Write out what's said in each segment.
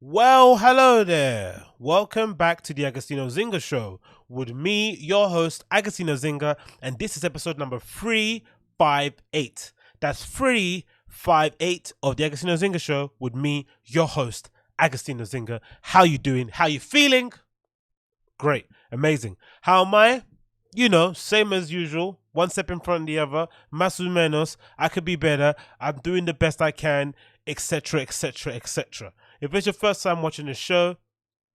Well, hello there. Welcome back to the Agostinho Zinga show with me, your host, Agostinho Zinga, and this is episode number 358. That's 358 of the Agostinho Zinga show with me, your host, Agostinho Zinga. How you doing? How you feeling? Great. Amazing. How am I? Same as usual. One step in front of the other. Más o menos. I could be better. I'm doing the best I can, etc., etc., etc. If it's your first time watching the show,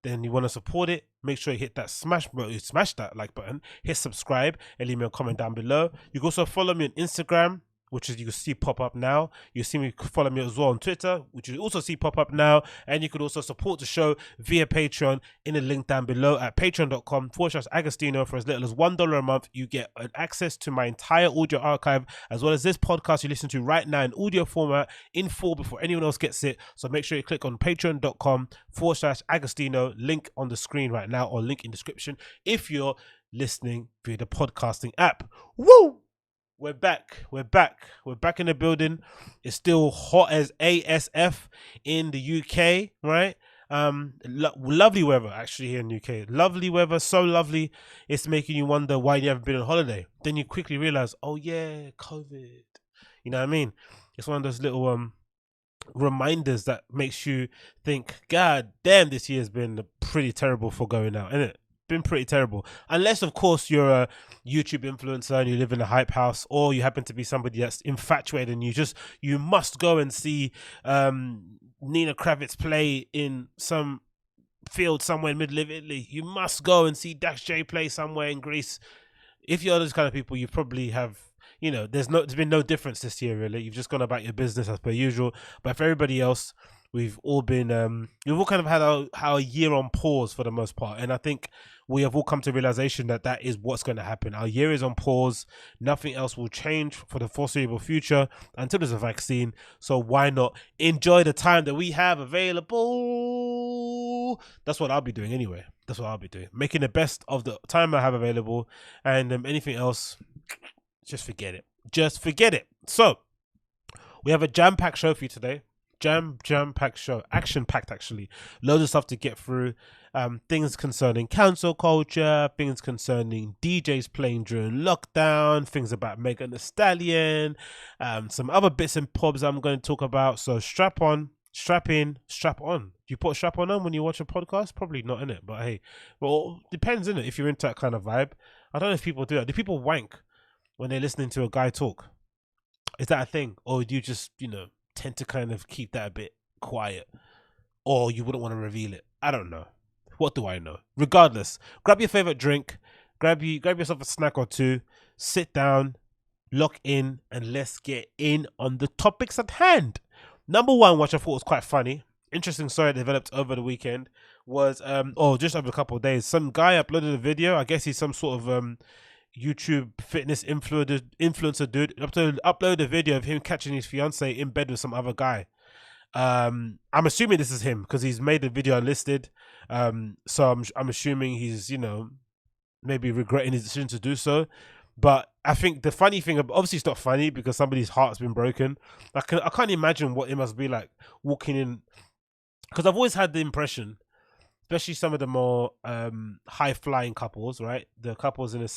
then you want to support it, make sure you hit that smash that like button, hit subscribe, and leave me a comment down below. You can also follow me on Instagram, which is you can see pop up now. You see me follow me as well on Twitter, which you also see pop up now. And you could also support the show via Patreon in the link down below at patreon.com/Agostinho. For as little as $1 a month, you get access to my entire audio archive, as well as this podcast you listen to right now in audio format in full before anyone else gets it. So make sure you click on patreon.com/Agostinho, link on the screen right now or link in description if you're listening via the podcasting app. Woo! We're back in the building. It's still hot as ASF in the UK, right? Lovely weather actually here in the UK. Lovely weather, so lovely. It's making you wonder why you haven't been on holiday. Then you quickly realize, oh yeah, COVID. You know what I mean? It's one of those little reminders that makes you think, God damn, this year's been pretty terrible for going out, isn't it? Been pretty terrible, unless of course you're a YouTube influencer and you live in a hype house, or you happen to be somebody that's infatuated and you must go and see Nina Kravitz play in some field somewhere in middle of Italy. You must go and see Dash J play somewhere in Greece. If you're those kind of people, you probably have, there's been no difference this year really. You've just gone about your business as per usual. But for everybody else, we've all kind of had our year on pause for the most part, and I think we have all come to realization that is what's going to happen. Our year is on pause. Nothing else will change for the foreseeable future until there's a vaccine. So why not enjoy the time that we have available? That's what I'll be doing anyway. That's what I'll be doing, making the best of the time I have available, and anything else, just forget it. Just forget it. So we have a jam-packed show for you today. Jam-packed show, action-packed actually. Loads of stuff to get through. Things concerning cancel culture, things concerning DJs playing during lockdown, things about Megan Thee Stallion, some other bits and pobs I'm going to talk about. So strap on, strap in, strap on. Do you put strap on when you watch a podcast? Probably not, innit? But hey, well, depends, innit? If you're into that kind of vibe. I don't know if people do that. Do people wank when they're listening to a guy talk? Is that a thing? Or do you just, tend to kind of keep that a bit quiet, or you wouldn't want to reveal it? I don't know. What do I know? Regardless, grab your favorite drink, grab yourself a snack or two, sit down, lock in, and let's get in on the topics at hand. Number one, which I thought was quite funny, interesting story developed over the weekend, was just over a couple of days, some guy uploaded a video. I guess he's some sort of YouTube fitness influencer dude, upload a video of him catching his fiance in bed with some other guy. I'm assuming this is him because he's made the video unlisted. So I'm assuming he's maybe regretting his decision to do so. But I think the funny thing, obviously it's not funny because somebody's heart's been broken. I can't imagine what it must be like walking in, because I've always had the impression, especially some of the more high flying couples, right? The couples in the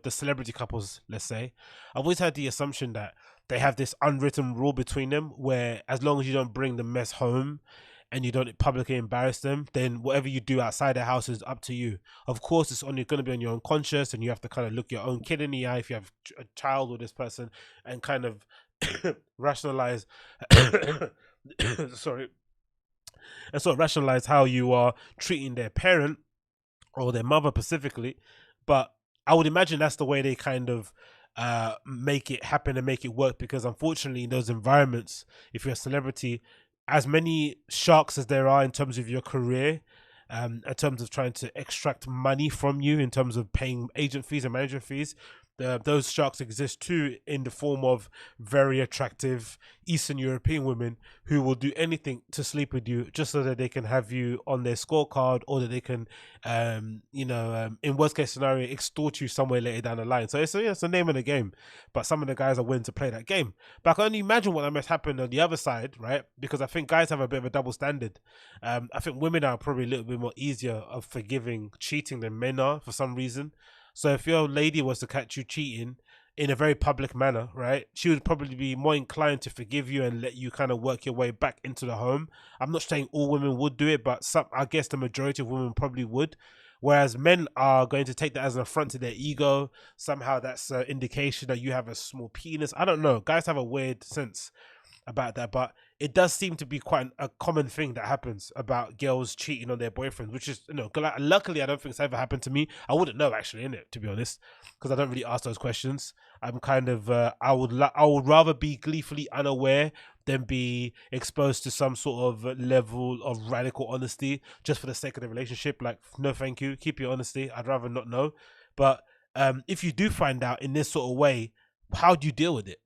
celebrity couples, let's say. I've always had the assumption that they have this unwritten rule between them where as long as you don't bring the mess home and you don't publicly embarrass them, then whatever you do outside the house is up to you. Of course, it's only going to be on your own conscience, and you have to kind of look your own kid in the eye if you have a child with this person and kind of rationalize sorry, and sort of rationalize how you are treating their parent or their mother specifically. But I would imagine that's the way they kind of make it happen and make it work, because unfortunately in those environments, if you're a celebrity, as many sharks as there are in terms of your career, in terms of trying to extract money from you, in terms of paying agent fees and manager fees, those sharks exist too, in the form of very attractive Eastern European women who will do anything to sleep with you just so that they can have you on their scorecard, or that they can, in worst case scenario, extort you somewhere later down the line. So it's a name of the game, but some of the guys are willing to play that game. But I can only imagine what that must happen on the other side, right? Because I think guys have a bit of a double standard. I think women are probably a little bit more easier of forgiving cheating than men are for some reason. So if your lady was to catch you cheating in a very public manner, right, she would probably be more inclined to forgive you and let you kind of work your way back into the home. I'm not saying all women would do it, but I guess the majority of women probably would. Whereas men are going to take that as an affront to their ego. Somehow that's an indication that you have a small penis. I don't know. Guys have a weird sense about that, but it does seem to be quite a common thing that happens about girls cheating on their boyfriends, which is, luckily I don't think it's ever happened to me. I wouldn't know actually, innit, to be honest, because I don't really ask those questions. I'm kind of I would rather be gleefully unaware than be exposed to some sort of level of radical honesty just for the sake of the relationship. Like, no thank you, keep your honesty, I'd rather not know. But if you do find out in this sort of way, how do you deal with it?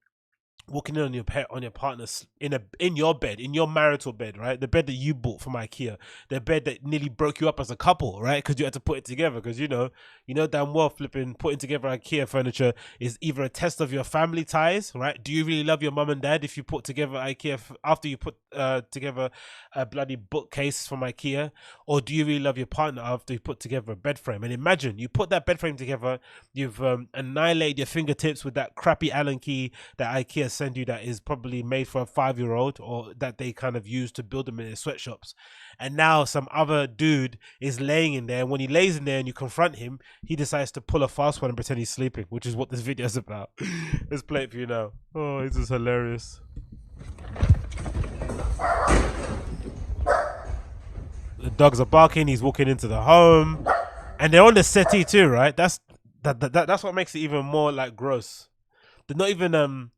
Walking in on your partner's in your bed, in your marital bed, right? The bed that you bought from IKEA, the bed that nearly broke you up as a couple, right? Because you had to put it together. Because you know damn well, flipping putting together IKEA furniture is either a test of your family ties, right? Do you really love your mum and dad if you put together IKEA after you put together a bloody bookcase from IKEA, or do you really love your partner after you put together a bed frame? And imagine you put that bed frame together, you've annihilated your fingertips with that crappy Allen key that IKEA send you, that is probably made for a 5-year-old, or that they kind of use to build them in their sweatshops. And now some other dude is laying in there, and when he lays in there and you confront him, he decides to pull a fast one and pretend he's sleeping, which is what this video is about. Let's play it for you now. Oh, this is hilarious. The dogs are barking, he's walking into the home, and they're on the settee too, right? That's what makes it even more like gross. They're not even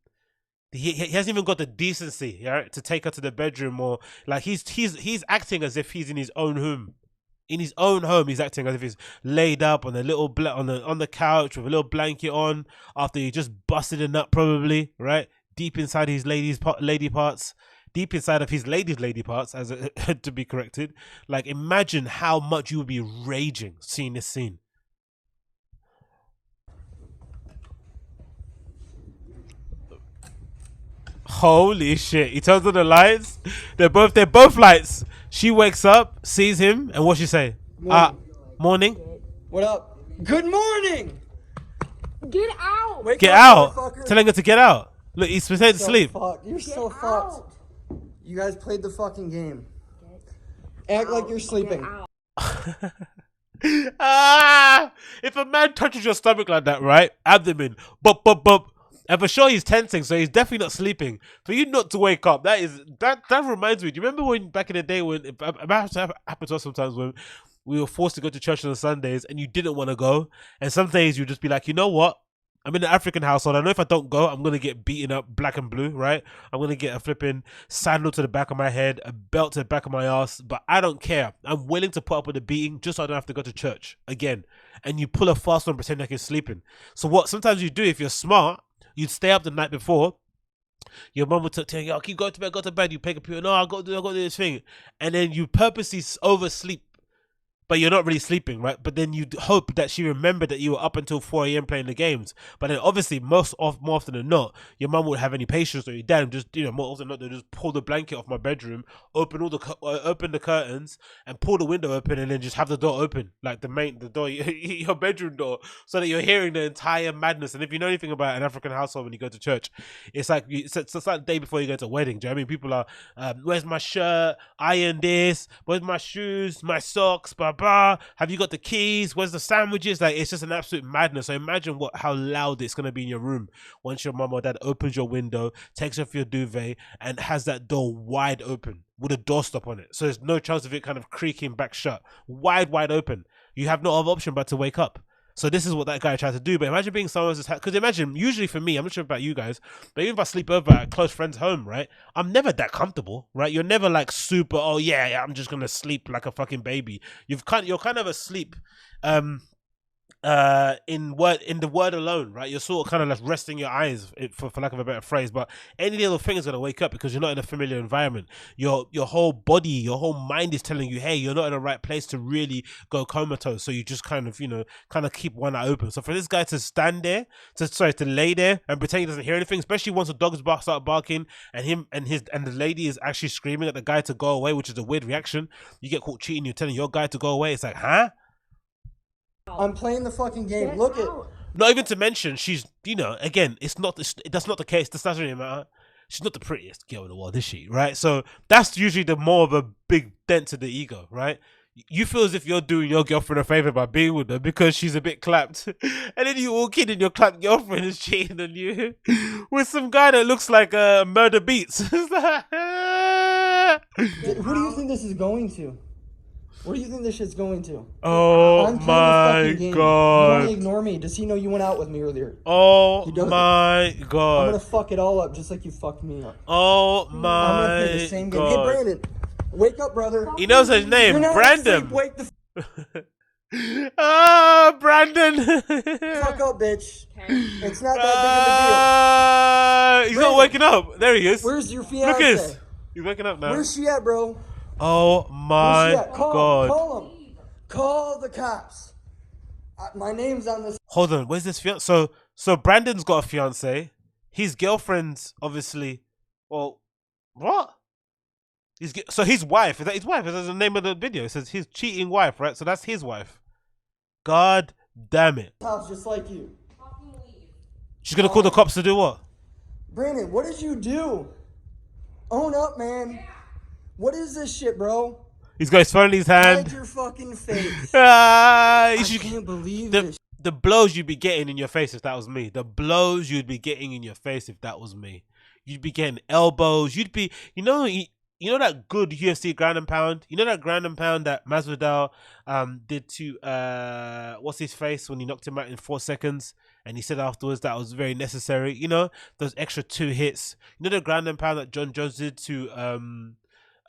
he hasn't even got the decency, right, to take her to the bedroom, or like he's acting as if he's in his own home. In his own home, he's acting as if he's laid up on a little on the couch with a little blanket on after he just busted a nut, probably, right, deep inside his lady parts, deep inside of his lady's lady parts, as to be corrected. Like, imagine how much you would be raging seeing this scene. Holy shit. He turns on the lights. They're both lights. She wakes up, sees him, and what she say? Morning. What up? Good morning. Get out. Wake Get up, out. Telling her to get out. Look, he's pretending to sleep. You're so Get fucked. out. You guys played the fucking game. Act like you're sleeping. If a man touches your stomach like that, right? Abdomen. Bop. And for sure he's tensing, so he's definitely not sleeping. For you not to wake up, that reminds me. Do you remember when back in the day when it happened to us sometimes when we were forced to go to church on Sundays and you didn't want to go, and some days you'd just be like, you know what? I'm in an African household. I know if I don't go, I'm going to get beaten up black and blue, right? I'm going to get a flipping sandal to the back of my head, a belt to the back of my ass, but I don't care. I'm willing to put up with the beating just so I don't have to go to church again. And you pull a fast one and pretend like you're sleeping. So what sometimes you do, if you're smart, you'd stay up the night before. Your mum would tell you, keep going to bed, go to bed. You pick up, no, I got to do this thing. And then you purposely oversleep. But you're not really sleeping, right? But then you'd hope that she remembered that you were up until 4 a.m. playing the games. But then obviously, more often than not, your mum wouldn't have any patience, or your dad would just, more often than not, they'll just pull the blanket off my bedroom, open the curtains, and pull the window open, and then just have the door open, like the door, your bedroom door, so that you're hearing the entire madness. And if you know anything about an African household when you go to church, it's like it's like the day before you go to a wedding. Do you know what I mean? People are, where's my shirt? Iron this. Where's my shoes? My socks? Blah blah. Have you got the keys? Where's the sandwiches? Like, it's just an absolute madness. So imagine how loud it's gonna be in your room once your mom or dad opens your window, takes off your duvet, and has that door wide open with a doorstop on it. So there's no chance of it kind of creaking back shut. Wide open. You have no other option but to wake up. So this is what that guy tried to do. But imagine being someone who's because imagine, usually for me, I'm not sure about you guys, but even if I sleep over at a close friend's home, right, I'm never that comfortable, right? You're never like super, oh yeah, I'm just gonna sleep like a fucking baby. You're kind of asleep in the word alone, right? You're sort of kind of like resting your eyes, for lack of a better phrase, but any little thing is gonna wake up because you're not in a familiar environment. Your whole body, your whole mind is telling you, hey, you're not in the right place to really go comatose. So you just kind of, kind of keep one eye open. So for this guy to stand there, to lay there and pretend he doesn't hear anything, especially once the dogs start barking and the lady is actually screaming at the guy to go away, which is a weird reaction. You get caught cheating, you're telling your guy to go away. It's like, huh? I'm playing the fucking game. Get Look out. Not even to mention, she's, again, that's not the case. This doesn't really matter. She's not the prettiest girl in the world, is she? Right? So that's usually the more of a big dent to the ego, right? You feel as if you're doing your girlfriend a favor by being with her because she's a bit clapped. And then you walk in and your clapped girlfriend is cheating on you with some guy that looks like Murder Beats. Who do you think this is going to? Where do you think this shit's going to? Oh I'm playing my the fucking game. You god. want to ignore me? Does he know you went out with me earlier? Oh He doesn't. my god. I'm gonna fuck it all up just like you fucked me up. Oh I'm gonna play the my same game. Hey god. Brandon, wake up, brother. He knows his name, You're not Brandon. asleep. Wake the Ah, Brandon. fuck up, bitch. Okay. It's not that He's not Brandon. waking up. There he big is. of a deal. Where's your Look fiance? at this. He's waking up now. Where's she at, bro? Oh Where's my she at? god. Call him. Call the cops. My name's on this. Hold on. Where's this fiance? So Brandon's got a fiance. His girlfriend's obviously. Well, what? So his wife. Is that his wife? Is that the name of the video? It says his cheating wife, right? So that's his wife. God damn it. House just like you. She's gonna call the cops to do what? Brandon, what did you do? Own up, man. What is this shit, bro? He's got his phone in his Hide hand. your fucking face. Ah, I can't believe the, this. the blows you'd be getting in your face if that was me. The blows you'd be getting in your face if that was me. You'd be getting elbows. You'd be, you know that good UFC ground and pound. You know that ground and pound that Masvidal did to what's his face when he knocked him out in 4 seconds, and he said afterwards that was very necessary. You know those extra 2 hits. You know the ground and pound that John Jones did to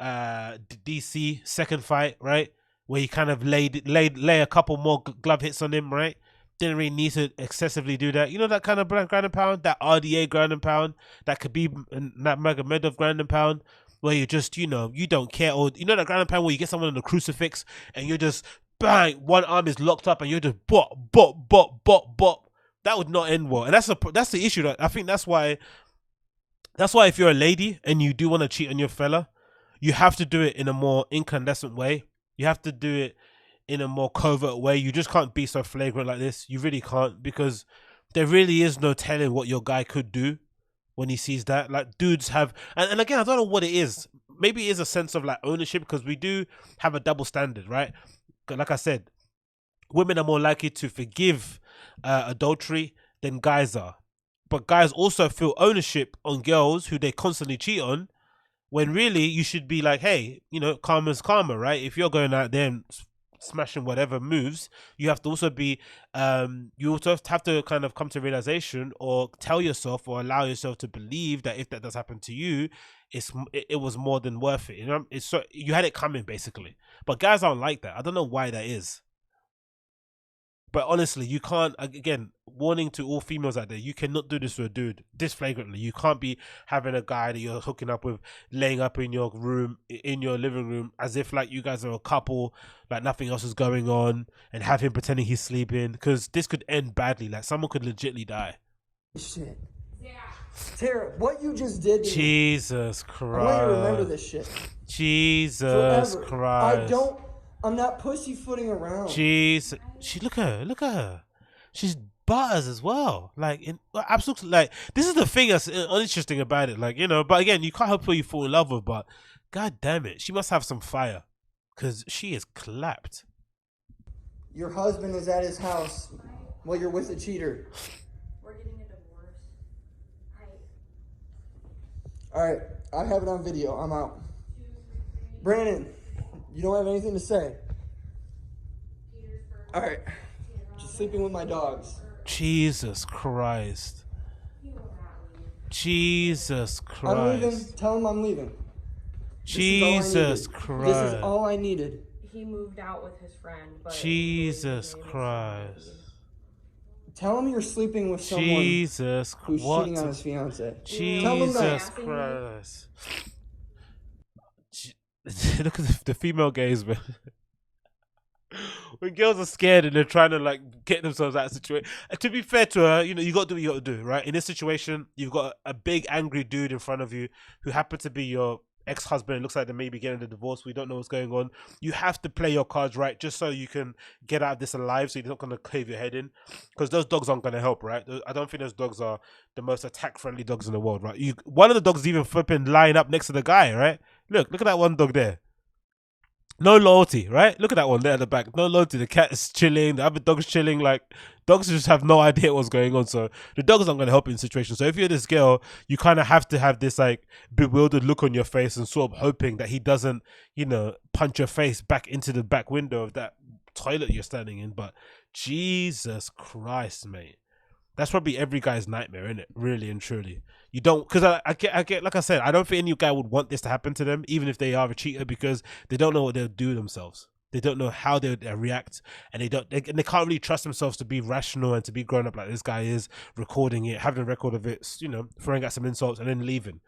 DC second fight, right? Where he kind of lay a couple more glove hits on him, right? Didn't really need to excessively do that. You know that kind of ground and pound, that RDA ground and pound, that Khabib and that Magomedov ground and pound, where you just, you don't care. Or you know that ground and pound where you get someone in a crucifix and you're just bang, one arm is locked up and you're just bop, bop, bop, bop, bop. That would not end well. And that's the issue. I think that's why if you're a lady and you do want to cheat on your fella, you have to do it in a more incandescent way. You have to do it in a more covert way. You just can't be so flagrant like this. You really can't, because there really is no telling what your guy could do when he sees that. Like, dudes have, and again, I don't know what it is. Maybe it is a sense of like ownership, because we do have a double standard, right? Like I said, women are more likely to forgive adultery than guys are. But guys also feel ownership on girls who they constantly cheat on, when really you should be like, hey, karma's karma, right? If you're going out there and smashing whatever moves, you have to also be, you also have to kind of come to realization or tell yourself or allow yourself to believe that if that does happen to you, it was more than worth it. It's so you had it coming, basically. But guys aren't like that. I don't know why that is. But honestly, you can't, again, warning to all females out there, you cannot do this to a dude this flagrantly. You can't be having a guy that you're hooking up with, laying up in your room, in your living room, as if like you guys are a couple, like nothing else is going on, and have him pretending he's sleeping, because this could end badly. Like, someone could legitly die. Shit. Tara, what you just did to me, Jesus Christ. I want you to remember this shit. Jesus Forever. Christ. I'm not pussyfooting around. Jeez, look at her. She's butters as well. Like, absolutely. Like, this is the thing that's uninteresting about it. Like, but again, you can't help who you fall in love with. But god damn it, she must have some fire, because she is clapped. Your husband is at his house while you're with a cheater. We're getting a divorce. All right, I have it on video. I'm out. Brandon, you don't have anything to say? All right. Just sleeping with my dogs. Jesus Christ. Jesus Christ. I'm leaving. Tell him I'm leaving. Jesus Christ. This is all I needed. He moved out with his friend. But Jesus Christ. Tell him you're sleeping with someone Jesus, who's what? cheating on his fiance. Tell them that. Jesus Christ. Look at the female gaze, man. When girls are scared and they're trying to like get themselves out of the situation. To be fair to her, you know, you got to do what you got to do, right? In this situation, you've got a big angry dude in front of you who happened to be your ex-husband. It looks like they may be getting a divorce. We don't know what's going on. You have to play your cards right just so you can get out of this alive, so you're not going to cave your head in, because those dogs aren't going to help, right? I don't think those dogs are the most attack-friendly dogs in the world, right? One of the dogs is even flipping lying up next to the guy, right? Look at that one dog there. No loyalty, right? Look at that one there at the back. No loyalty. The cat is chilling. The other dog's chilling. Like, dogs just have no idea what's going on. So the dogs aren't going to help you in situations. So if you're this girl, you kind of have to have this like bewildered look on your face and sort of hoping that he doesn't, you know, punch your face back into the back window of that toilet you're standing in. But Jesus Christ, mate. That's probably every guy's nightmare, isn't it? Really and truly. You don't, because I get, like I said, I don't think any guy would want this to happen to them, even if they are a cheater, because they don't know what they'll do themselves. They don't know how they react, and they can't really trust themselves to be rational and to be grown up like this guy is, recording it, having a record of it, you know, throwing out some insults and then leaving.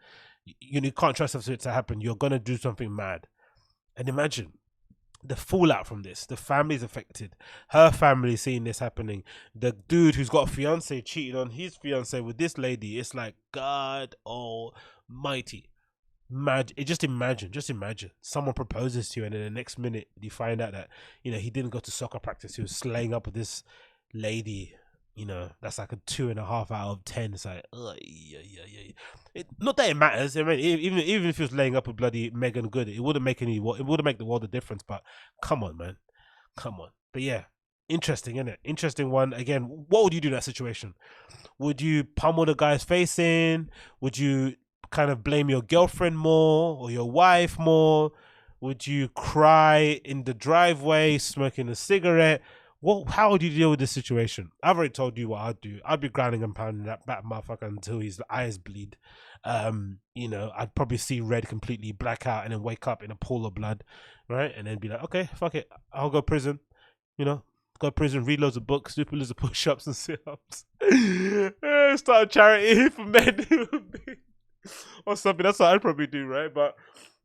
You can't trust yourself for it to happen. You're gonna do something mad, and imagine the fallout from this. The family's affected. Her family seeing this happening. The dude who's got a fiance cheated on his fiance with this lady. It's like, God almighty. Just imagine someone proposes to you and then the next minute you find out that, you know, he didn't go to soccer practice. He was slaying up with this lady. You know, that's like a 2.5 out of 10. It's like, yeah. Not that it matters. I mean, even if he was laying up with bloody Megan Good, it wouldn't make the world a difference. But come on, man, come on. But yeah, interesting, isn't it? Interesting one. Again, what would you do in that situation? Would you pummel the guy's face in? Would you kind of blame your girlfriend more or your wife more? Would you cry in the driveway smoking a cigarette? How would you deal with this situation? I've already told you what I'd do. I'd be grinding and pounding that motherfucker until his eyes bleed. You know, I'd probably see red completely, black out, and then wake up in a pool of blood, right? And then be like, okay, fuck it, I'll go prison. You know, go to prison, read loads of books, do loads of push-ups and sit-ups. Start a charity for men or something. That's what I'd probably do, right? But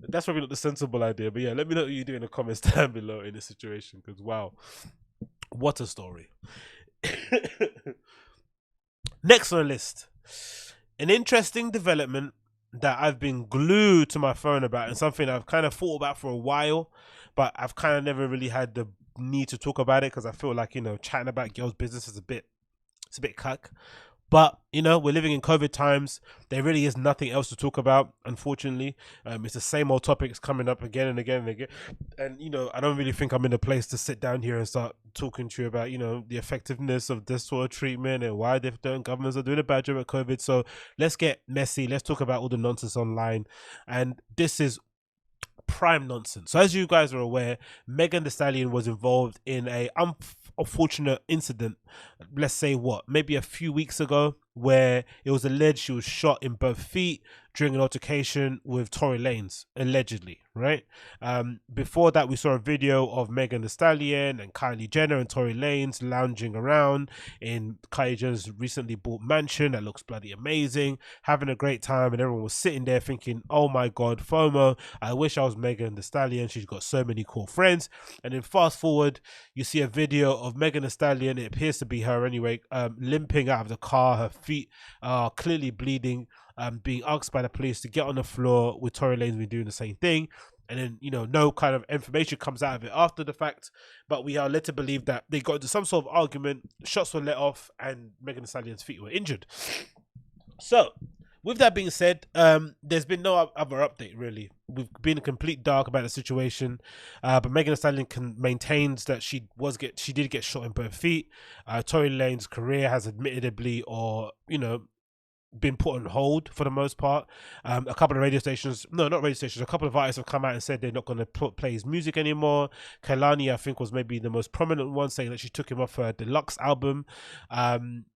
that's probably not the sensible idea. But yeah, let me know what you do in the comments down below in this situation, because wow. What a story. Next on the list, an interesting development that I've been glued to my phone about, and something I've kind of thought about for a while, but I've kind of never really had the need to talk about it because I feel like, you know, chatting about girls' business is a bit cuck. But, you know, we're living in COVID times. There really is nothing else to talk about, unfortunately. It's the same old topics coming up again and again and again. And, you know, I don't really think I'm in a place to sit down here and start talking to you about, you know, the effectiveness of this sort of treatment and why different governments are doing a bad job at COVID. So let's get messy. Let's talk about all the nonsense online. And this is prime nonsense. So as you guys are aware, Megan Thee Stallion was involved in a unfortunate incident, let's say maybe a few weeks ago, where it was alleged she was shot in both feet during an altercation with Tory Lanez, allegedly, right? Before that, we saw a video of Megan Thee Stallion and Kylie Jenner and Tory Lanez lounging around in Kylie Jenner's recently bought mansion that looks bloody amazing, having a great time, and everyone was sitting there thinking, oh my god, FOMO, I wish I was Megan Thee Stallion, she's got so many cool friends. And then fast forward, you see a video of Megan Thee Stallion, it appears to be her anyway, limping out of the car, her feet are clearly bleeding, being asked by the police to get on the floor, with Tory Lanez doing the same thing. And then, you know, no kind of information comes out of it after the fact, but we are led to believe that they got into some sort of argument, shots were let off, and Megan Thee Stallion's feet were injured. So with that being said, there's been no other update really. We've been in complete dark about the situation, but Megan Thee Stallion maintains that she did get shot in both feet. Tory Lanez's career has admittedly, or you know, been put on hold for the most part. A couple of a couple of artists have come out and said they're not going to play his music anymore. Kehlani, I think, was maybe the most prominent one, saying that she took him off her deluxe album.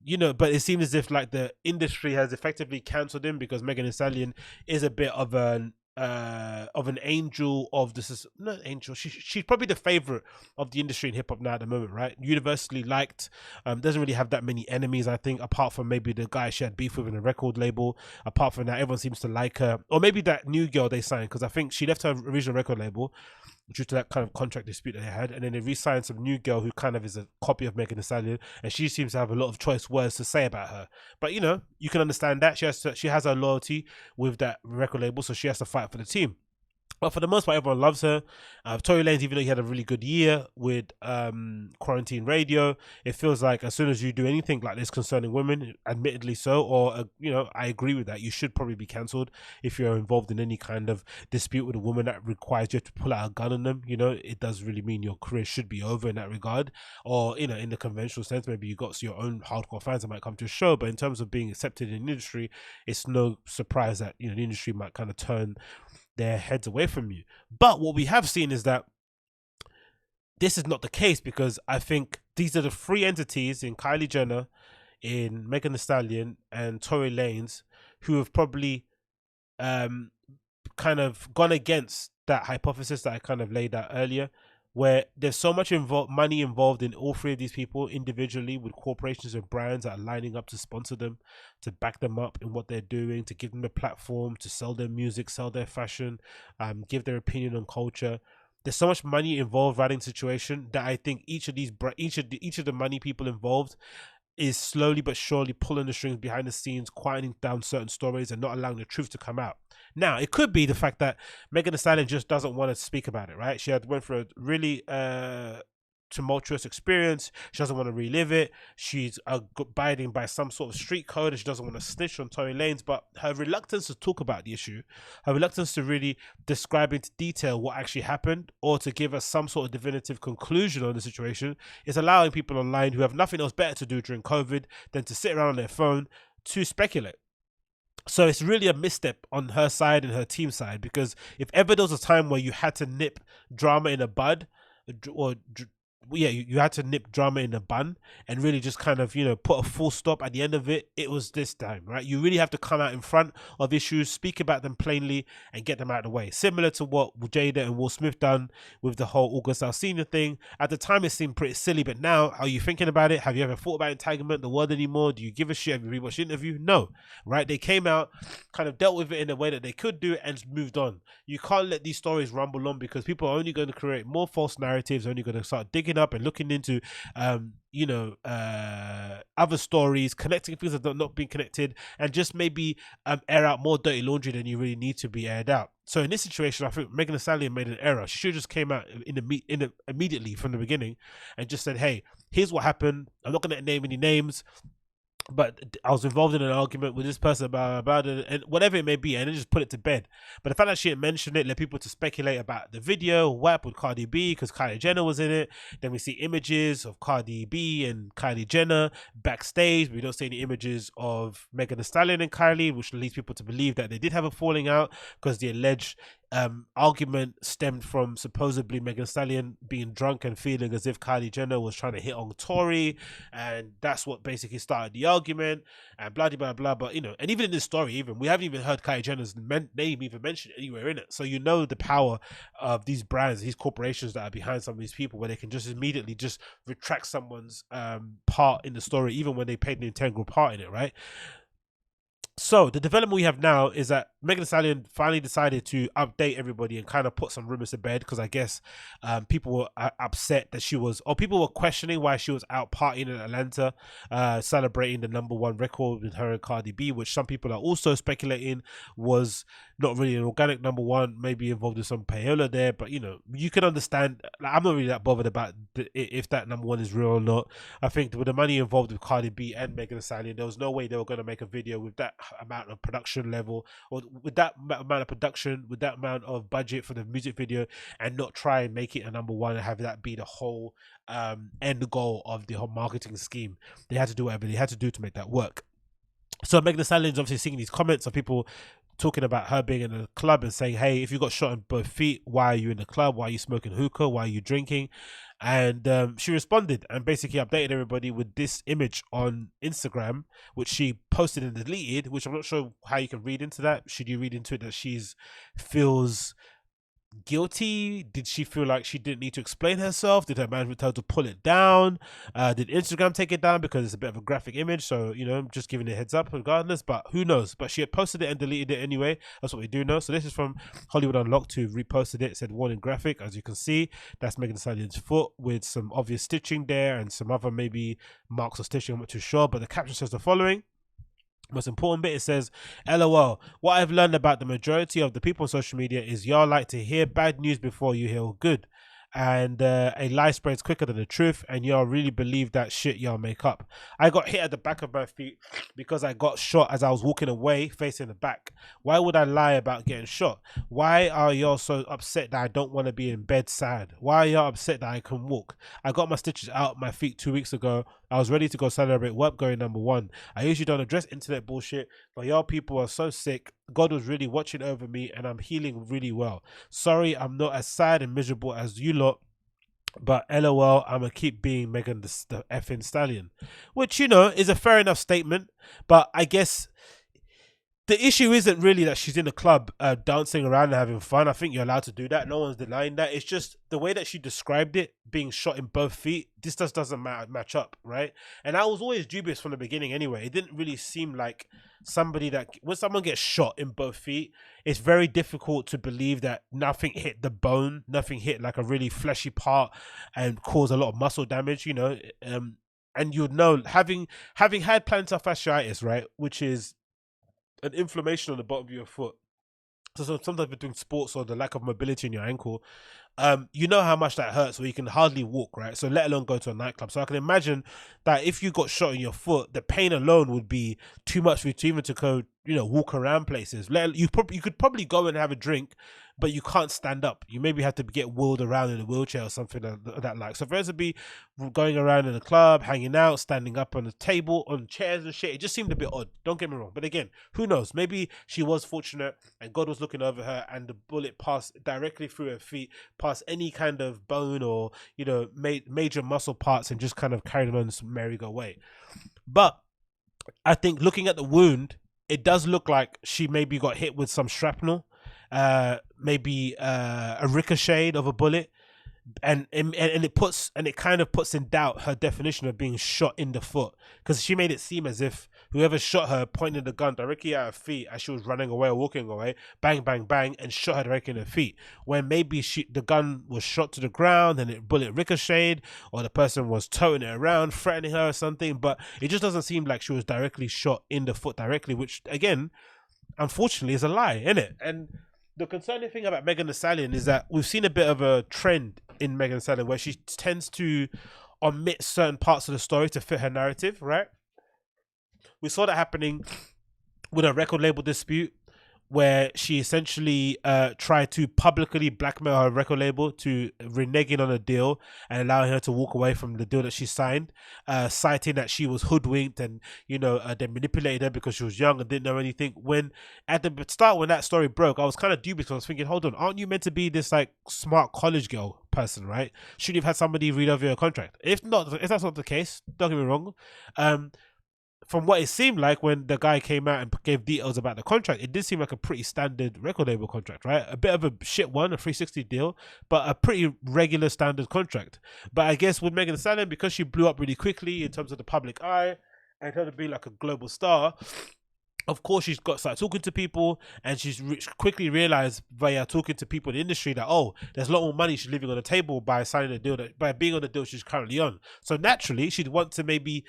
You know, but it seems as if like the industry has effectively cancelled him, because Megan Thee Stallion is a bit of an of an angel of this is not angel. She's probably the favorite of the industry in hip hop now at the moment, right? Universally liked. Doesn't really have that many enemies, I think, apart from maybe the guy she had beef with in a record label. Apart from that, everyone seems to like her, or maybe that new girl they signed, because I think she left her original record label due to that kind of contract dispute that they had, and then they re-signed some new girl who kind of is a copy of Megan Thee Stallion, and she seems to have a lot of choice words to say about her. But you know, you can understand that she has her loyalty with that record label, so she has to fight for the team. But for the most part, everyone loves her. Tory Lanez, even though he had a really good year with Quarantine Radio, it feels like as soon as you do anything like this concerning women, admittedly so, or you know, I agree with that. You should probably be cancelled if you're involved in any kind of dispute with a woman that requires you to pull out a gun on them. You know, it does really mean your career should be over in that regard. Or you know, in the conventional sense, maybe you got your own hardcore fans that might come to a show. But in terms of being accepted in the industry, it's no surprise that you know the industry might kind of turn their heads away from you. But what we have seen is that this is not the case, because I think these are the three entities in Kylie Jenner, in Megan Thee Stallion, and Tory Lanez who have probably kind of gone against that hypothesis that I kind of laid out earlier, where there's so much money involved in all three of these people individually, with corporations and brands that are lining up to sponsor them, to back them up in what they're doing, to give them a platform, to sell their music, sell their fashion, give their opinion on culture. There's so much money involved right in the situation that I think each of the money people involved is slowly but surely pulling the strings behind the scenes, quieting down certain stories and not allowing the truth to come out. Now, it could be the fact that Megan Thee Stallion just doesn't want to speak about it, right? She had went through a really tumultuous experience. She doesn't want to relive it. She's abiding by some sort of street code, and she doesn't want to snitch on Tory Lanez. But her reluctance to talk about the issue, her reluctance to really describe into detail what actually happened, or to give us some sort of definitive conclusion on the situation, is allowing people online who have nothing else better to do during COVID than to sit around on their phone to speculate. So it's really a misstep on her side and her team side, because if ever there was a time where you had to nip drama in a bud, or you had to nip drama in a bun and really just kind of, you know, put a full stop at the end of it, it was this time, right? You really have to come out in front of issues, speak about them plainly, and get them out of the way. Similar to what Jada and Will Smith done with the whole August Alsina thing. At the time, it seemed pretty silly, but now, are you thinking about it? Have you ever thought about entanglement, the word anymore? Do you give a shit? Have you rewatched the interview? No, right? They came out, kind of dealt with it in a way that they could do, and moved on. You can't let these stories rumble on, because people are only going to create more false narratives, only going to start digging up and looking into other stories, connecting things that are not being connected, and just maybe air out more dirty laundry than you really need to be aired out. So in this situation, I think Megan Thee Stallion made an error. She should have just came out immediately from the beginning and just said, hey, here's what happened. I'm not going to name any names, but I was involved in an argument with this person about it, and whatever it may be, and then just put it to bed. But the fact that she didn't mention it led people to speculate about the video WAP with Cardi B, because Kylie Jenner was in it. Then we see images of Cardi B and Kylie Jenner backstage. We don't see any images of Megan Thee Stallion and Kylie, which leads people to believe that they did have a falling out, because the alleged argument stemmed from supposedly Megan Thee Stallion being drunk and feeling as if Kylie Jenner was trying to hit on Tory, and that's what basically started the argument, and blah blah blah. But you know, and even in this story, we haven't even heard Kylie Jenner's name even mentioned anywhere in it. So you know the power of these brands, these corporations that are behind some of these people, where they can just immediately just retract someone's part in the story, even when they played an integral part in it, right? So the development we have now is that Megan Thee Stallion finally decided to update everybody and kind of put some rumors to bed, because I guess people were upset that she was, or people were questioning why she was out partying in Atlanta, celebrating the #1 record with her and Cardi B, which some people are also speculating was not really an organic #1, maybe involved in some payola there. But you know, you can understand. I'm not really that bothered about if that #1 is real or not. I think with the money involved with Cardi B and Megan Thee Stallion, there was no way they were going to make a video with that amount of production level, or with that amount of production, with that amount of budget for the music video, and not try and make it a #1 and have that be the whole end goal of the whole marketing scheme. They had to do whatever they had to do to make that work. So Megan Thee Stallion is obviously seeing these comments of people talking about her being in a club and saying, hey, if you got shot in both feet, why are you in the club? Why are you smoking hookah? Why are you drinking? And she responded and basically updated everybody with this image on Instagram, which she posted and deleted, which I'm not sure how you can read into that. Should you read into it that she's feels guilty? Did she feel like she didn't need to explain herself? Did her management tell her to pull it down? Did Instagram take it down because it's a bit of a graphic image? So, you know, just giving it a heads up regardless, but who knows? But she had posted it and deleted it anyway. That's what we do know. So this is from Hollywood Unlocked, who reposted it. It said warning graphic. As you can see, that's Megan Thee Stallion's foot with some obvious stitching there and some other maybe marks of stitching. I'm not too sure, but the caption says the following. Most important bit, it says, LOL, what I've learned about the majority of the people on social media is y'all like to hear bad news before you hear good. And a lie spreads quicker than the truth, and y'all really believe that shit y'all make up. I got hit at the back of my feet because I got shot as I was walking away facing the back. Why would I lie about getting shot? Why are y'all so upset that I don't want to be in bed sad? Why are y'all upset that I can walk? I got my stitches out my feet 2 weeks ago. I was ready to go celebrate work going #1. I usually don't address internet bullshit, but y'all people are so sick. God was really watching over me and I'm healing really well. Sorry, I'm not as sad and miserable as you lot, but LOL, I'm gonna keep being Megan the effing Stallion. Which, you know, is a fair enough statement, but I guess the issue isn't really that she's in the club dancing around and having fun. I think you're allowed to do that. No one's denying that. It's just the way that she described it, being shot in both feet, this just doesn't match up, right? And I was always dubious from the beginning anyway. It didn't really seem like somebody that, when someone gets shot in both feet, it's very difficult to believe that nothing hit the bone, nothing hit like a really fleshy part and caused a lot of muscle damage, you know? And you'd know, having had plantar fasciitis, right, which is an inflammation on the bottom of your foot. So sometimes between sports or the lack of mobility in your ankle, you know how much that hurts where you can hardly walk, right? So let alone go to a nightclub. So I can imagine that if you got shot in your foot, the pain alone would be too much for you to even to go, you know, walk around places. You could probably go and have a drink, but you can't stand up. You maybe have to get wheeled around in a wheelchair or something that like. So for us to be going around in a club, hanging out, standing up on the table, on chairs and shit, it just seemed a bit odd. Don't get me wrong. But again, who knows? Maybe she was fortunate and God was looking over her and the bullet passed directly through her feet, past any kind of bone or, you know, major muscle parts and just kind of carried on this merry-go way. But I think looking at the wound, it does look like she maybe got hit with some shrapnel, maybe a ricochet of a bullet, and it kind of puts in doubt her definition of being shot in the foot, because she made it seem as if whoever shot her pointed the gun directly at her feet as she was running away or walking away, bang bang bang, and shot her directly in her feet, when maybe the gun was shot to the ground and it bullet ricocheted, or the person was towing it around threatening her or something. But it just doesn't seem like she was directly shot in the foot directly, which again unfortunately is a lie, isn't it? And the concerning thing about Megan Thee Stallion is that we've seen a bit of a trend in Megan Thee Stallion where she tends to omit certain parts of the story to fit her narrative, right? We saw that happening with a record label dispute where she essentially tried to publicly blackmail her record label to reneging on a deal and allowing her to walk away from the deal that she signed, citing that she was hoodwinked and, you know, they manipulated her because she was young and didn't know anything. When at the start, when that story broke, I was kind of dubious. I was thinking, hold on, aren't you meant to be this like smart college girl person, right? Shouldn't you have had somebody read over your contract? If that's not the case, don't get me wrong. From what it seemed like when the guy came out and gave details about the contract, it did seem like a pretty standard record label contract, right? A bit of a shit one, a 360 deal, but a pretty regular standard contract. But I guess with Megan Thee Stallion, because she blew up really quickly in terms of the public eye and her to be like a global star, of course she's got started talking to people, and she's quickly realized via talking to people in the industry that, oh, there's a lot more money she's leaving on the table by signing a deal, by being on the deal she's currently on. So naturally she'd want to maybe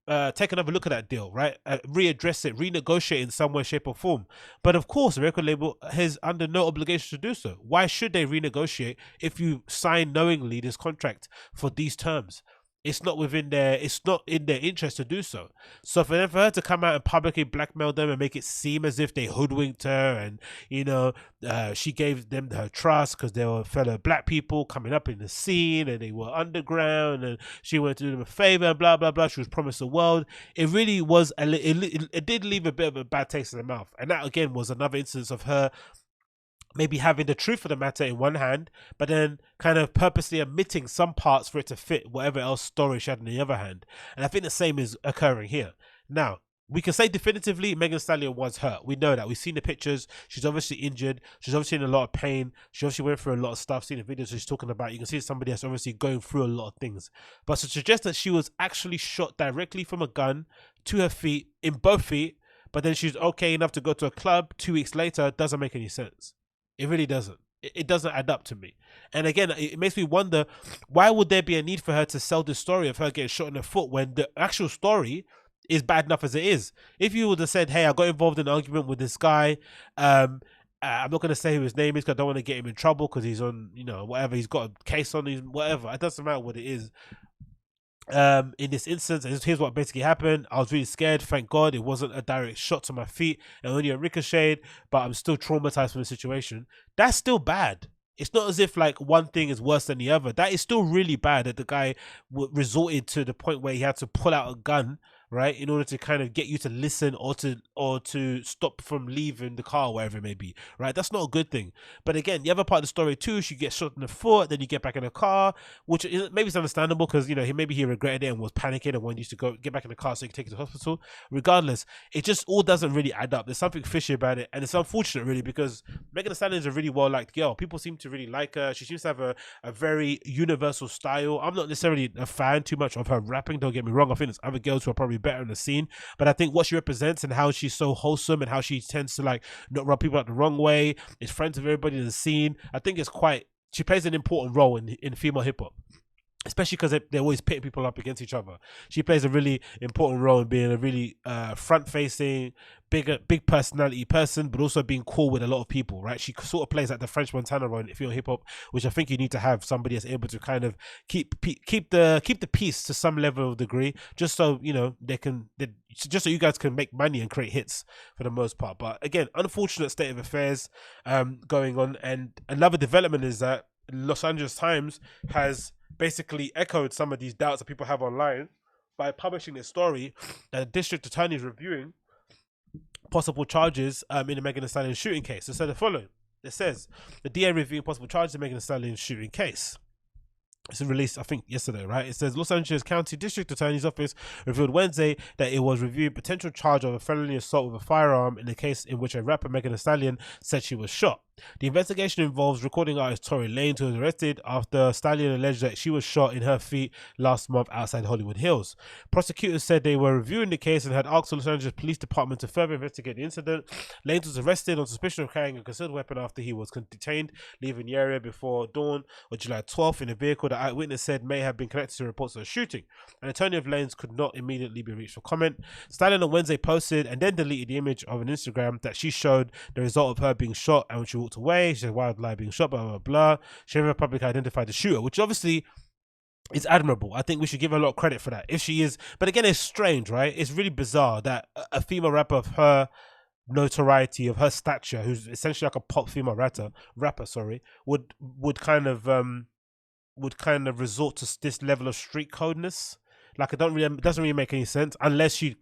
take another look at that deal, right? Readdress it, renegotiate in some way, shape or form. But of course the record label is under no obligation to do so. Why should they renegotiate if you sign knowingly this contract for these terms? It's not within their. It's not in their interest to do so. So for her to come out and publicly blackmail them and make it seem as if they hoodwinked her, and she gave them her trust because they were fellow black people coming up in the scene and they were underground, and she wanted to do them a favor and blah blah blah. She was promised the world. It really was. It did leave a bit of a bad taste in the mouth, and that again was another instance of her maybe having the truth of the matter in one hand, but then kind of purposely omitting some parts for it to fit whatever else story she had in the other hand. And I think the same is occurring here. Now, we can say definitively Megan Thee Stallion was hurt. We know that. We've seen the pictures. She's obviously injured. She's obviously in a lot of pain. She obviously went through a lot of stuff. Seen the videos she's talking about. You can see somebody that's obviously going through a lot of things. But to suggest that she was actually shot directly from a gun to her feet, in both feet, but then she's okay enough to go to a club 2 weeks later, doesn't make any sense. It really doesn't. It doesn't add up to me. And again, it makes me wonder, why would there be a need for her to sell this story of her getting shot in the foot when the actual story is bad enough as it is? If you would have said, hey, I got involved in an argument with this guy, I'm not going to say who his name is because I don't want to get him in trouble because he's on, whatever, he's got a case on him, whatever. It doesn't matter what it is. In this instance, here's what basically happened. I was really scared. Thank God it wasn't a direct shot to my feet and only a ricochet, but I'm still traumatized from the situation. That's still bad. It's not as if like one thing is worse than the other. That is still really bad that the guy resorted to the point where he had to pull out a gun, right, in order to kind of get you to listen or to stop from leaving the car, wherever it may be, right? That's not a good thing. But again, the other part of the story too, she gets shot in the foot, then you get back in the car, which maybe is understandable because he regretted it and was panicking and wanted you to go get back in the car so you can take it to the hospital. Regardless, it just all doesn't really add up. There's something fishy about it, and it's unfortunate really because Megan Thee Stallion is a really well liked girl. People seem to really like her. She seems to have a very universal style. I'm not necessarily a fan too much of her rapping, don't get me wrong. I think there's other girls who are probably better in the scene, but I think what she represents and how she's so wholesome and how she tends to like not rub people out the wrong way, is friends with everybody in the scene. I think she plays an important role in female hip hop, especially because they're always pitting people up against each other. She plays a really important role in being a really front-facing, big personality person, but also being cool with a lot of people, right? She sort of plays like the French Montana role in female hip hop, which I think you need to have somebody that's able to kind of keep the peace to some level of degree, just so just so you guys can make money and create hits for the most part. But again, unfortunate state of affairs going on. And another development is that Los Angeles Times has basically echoed some of these doubts that people have online by publishing a story that a district attorney is reviewing possible charges in the Megan Thee Stallion shooting case. It said the following. It says, the DA reviewing possible charges in Megan Thee Stallion shooting case. It's released, I think, yesterday, right? It says Los Angeles County District Attorney's Office revealed Wednesday that it was reviewing potential charge of a felony assault with a firearm in the case in which a rapper, Megan Thee Stallion, said she was shot. The investigation involves recording artist Tory Lanez, who was arrested after Stallion alleged that she was shot in her feet last month outside Hollywood Hills. Prosecutors said they were reviewing the case and had asked the Los Angeles Police Department to further investigate the incident. Lanez was arrested on suspicion of carrying a concealed weapon after he was detained, leaving the area before dawn on July 12th in a vehicle that eyewitness said may have been connected to reports of a shooting. An attorney of Lanez could not immediately be reached for comment. Stallion on Wednesday posted and then deleted the image of an Instagram that she showed the result of her being shot, and when she walked away, she said, wildlife being shot, blah, blah, blah. She never publicly identified the shooter, which obviously is admirable. I think we should give her a lot of credit for that. If she is, but again, it's strange, right? It's really bizarre that a female rapper of her notoriety, of her stature, who's essentially like a pop female rapper, would kind of resort to this level of street codeness. Like, it doesn't really make any sense unless she's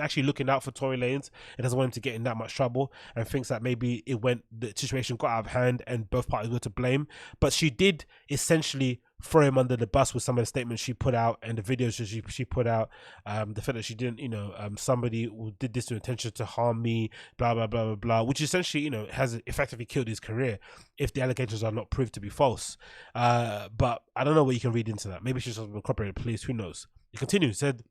actually looking out for Tory Lanez and doesn't want him to get in that much trouble and thinks that maybe the situation got out of hand and both parties were to blame. But she did essentially throw him under the bus with some of the statements she put out and the videos that she put out. The fact that she didn't, somebody who did this with intention to harm me, blah, blah, blah, blah, blah, which essentially, has effectively killed his career if the allegations are not proved to be false. But I don't know what you can read into that. Maybe she's just incorporated police, who knows? It continues, said,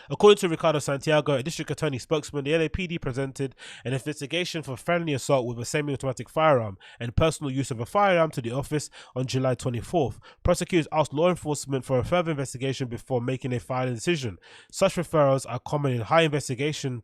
According to Ricardo Santiago, a district attorney spokesman, the LAPD presented an investigation for felony assault with a semi-automatic firearm and personal use of a firearm to the office on July 24th. Prosecutors asked law enforcement for a further investigation before making a final decision. Such referrals are common in high investigations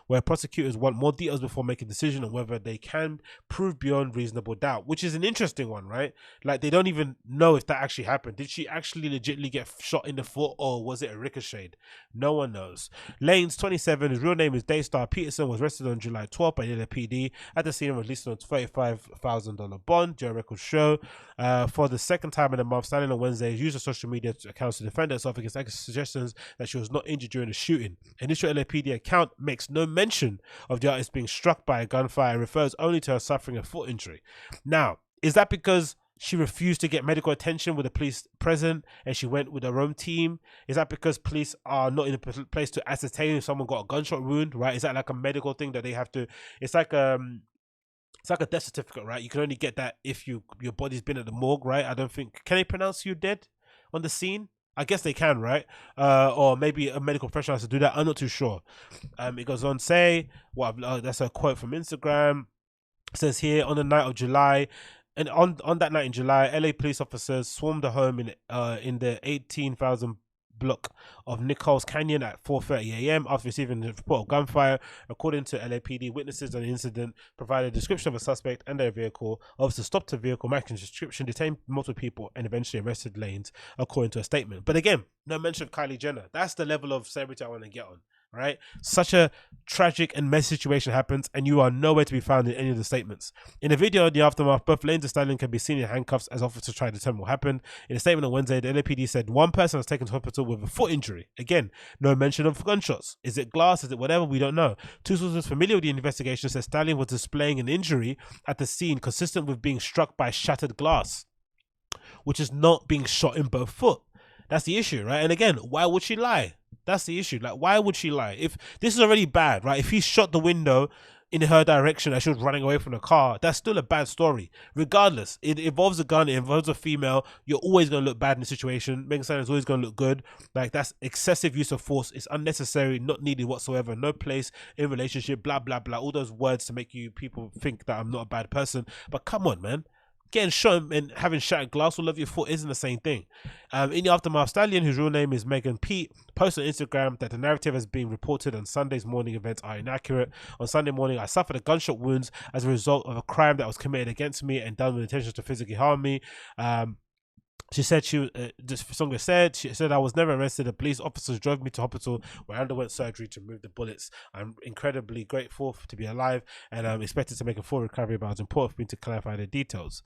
where prosecutors want more details before making a decision on whether they can prove beyond reasonable doubt, which is an interesting one, right? Like, they don't even know if that actually happened. Did she actually legitimately get shot in the foot, or was it a ricochet? No one knows. Lanes, 27, his real name is Daystar Peterson, was arrested on July 12th by the LAPD at the scene and released on a $35,000 bond. Joe Records show. For the second time in a month, Stallion on Wednesday used social media accounts to defend herself against suggestions that she was not injured during the shooting. Initial LAPD account makes no mention of the artist being struck by a gunfire and refers only to her suffering a foot injury. Now, is that because she refused to get medical attention with the police present and she went with her own team? Is that because police are not in a place to ascertain if someone got a gunshot wound, right? Is that like a medical thing that they have to? It's like a death certificate, right? You can only get that if your body's been at the morgue, right? I don't think, can they pronounce you dead on the scene? I guess they can, right? Or maybe a medical professional has to do that. I'm not too sure. It goes on to say, that's a quote from Instagram. It says here, on the night of July, and on that night in July, LA police officers swarmed the home in the 18,000 block of Nichols Canyon at 4:30 a.m. after receiving a report of gunfire. According to LAPD, witnesses on the incident provided a description of a suspect and their vehicle. Officers stopped the vehicle, matching the description, detained multiple people, and eventually arrested Lanes, according to a statement. But again, no mention of Kylie Jenner. That's the level of celebrity I want to get on. Right? Such a tragic and messy situation happens, and you are nowhere to be found in any of the statements. In a video in the aftermath, both Lanes and Stallion can be seen in handcuffs as officers try to determine what happened. In a statement on Wednesday, the LAPD said one person was taken to hospital with a foot injury. Again, no mention of gunshots. Is it glass? Is it whatever? We don't know. Two sources familiar with the investigation said Stallion was displaying an injury at the scene consistent with being struck by shattered glass, which is not being shot in both foot. That's the issue, right? And again, why would she lie? That's the issue. Like, why would she lie? If this is already bad, right? If he shot the window in her direction as she was running away from the car, that's still a bad story. Regardless, it involves a gun, it involves a female. You're always going to look bad in the situation. Megan Stallion is always going to look good. Like, that's excessive use of force. It's unnecessary, not needed whatsoever. No place in relationship, blah, blah, blah. All those words to make people think that I'm not a bad person. But come on, man. Getting shot and having shattered glass all over your foot isn't the same thing. In the aftermath, Stallion, whose real name is Megan Pete, posted on Instagram that the narrative has been reported on Sunday's morning events are inaccurate. On Sunday morning, I suffered a gunshot wounds as a result of a crime that was committed against me and done with intentions to physically harm me. She said she said I was never arrested. The police officers drove me to hospital where I underwent surgery to remove the bullets. I'm incredibly grateful to be alive, and I'm expected to make a full recovery, but it's important for me to clarify the details.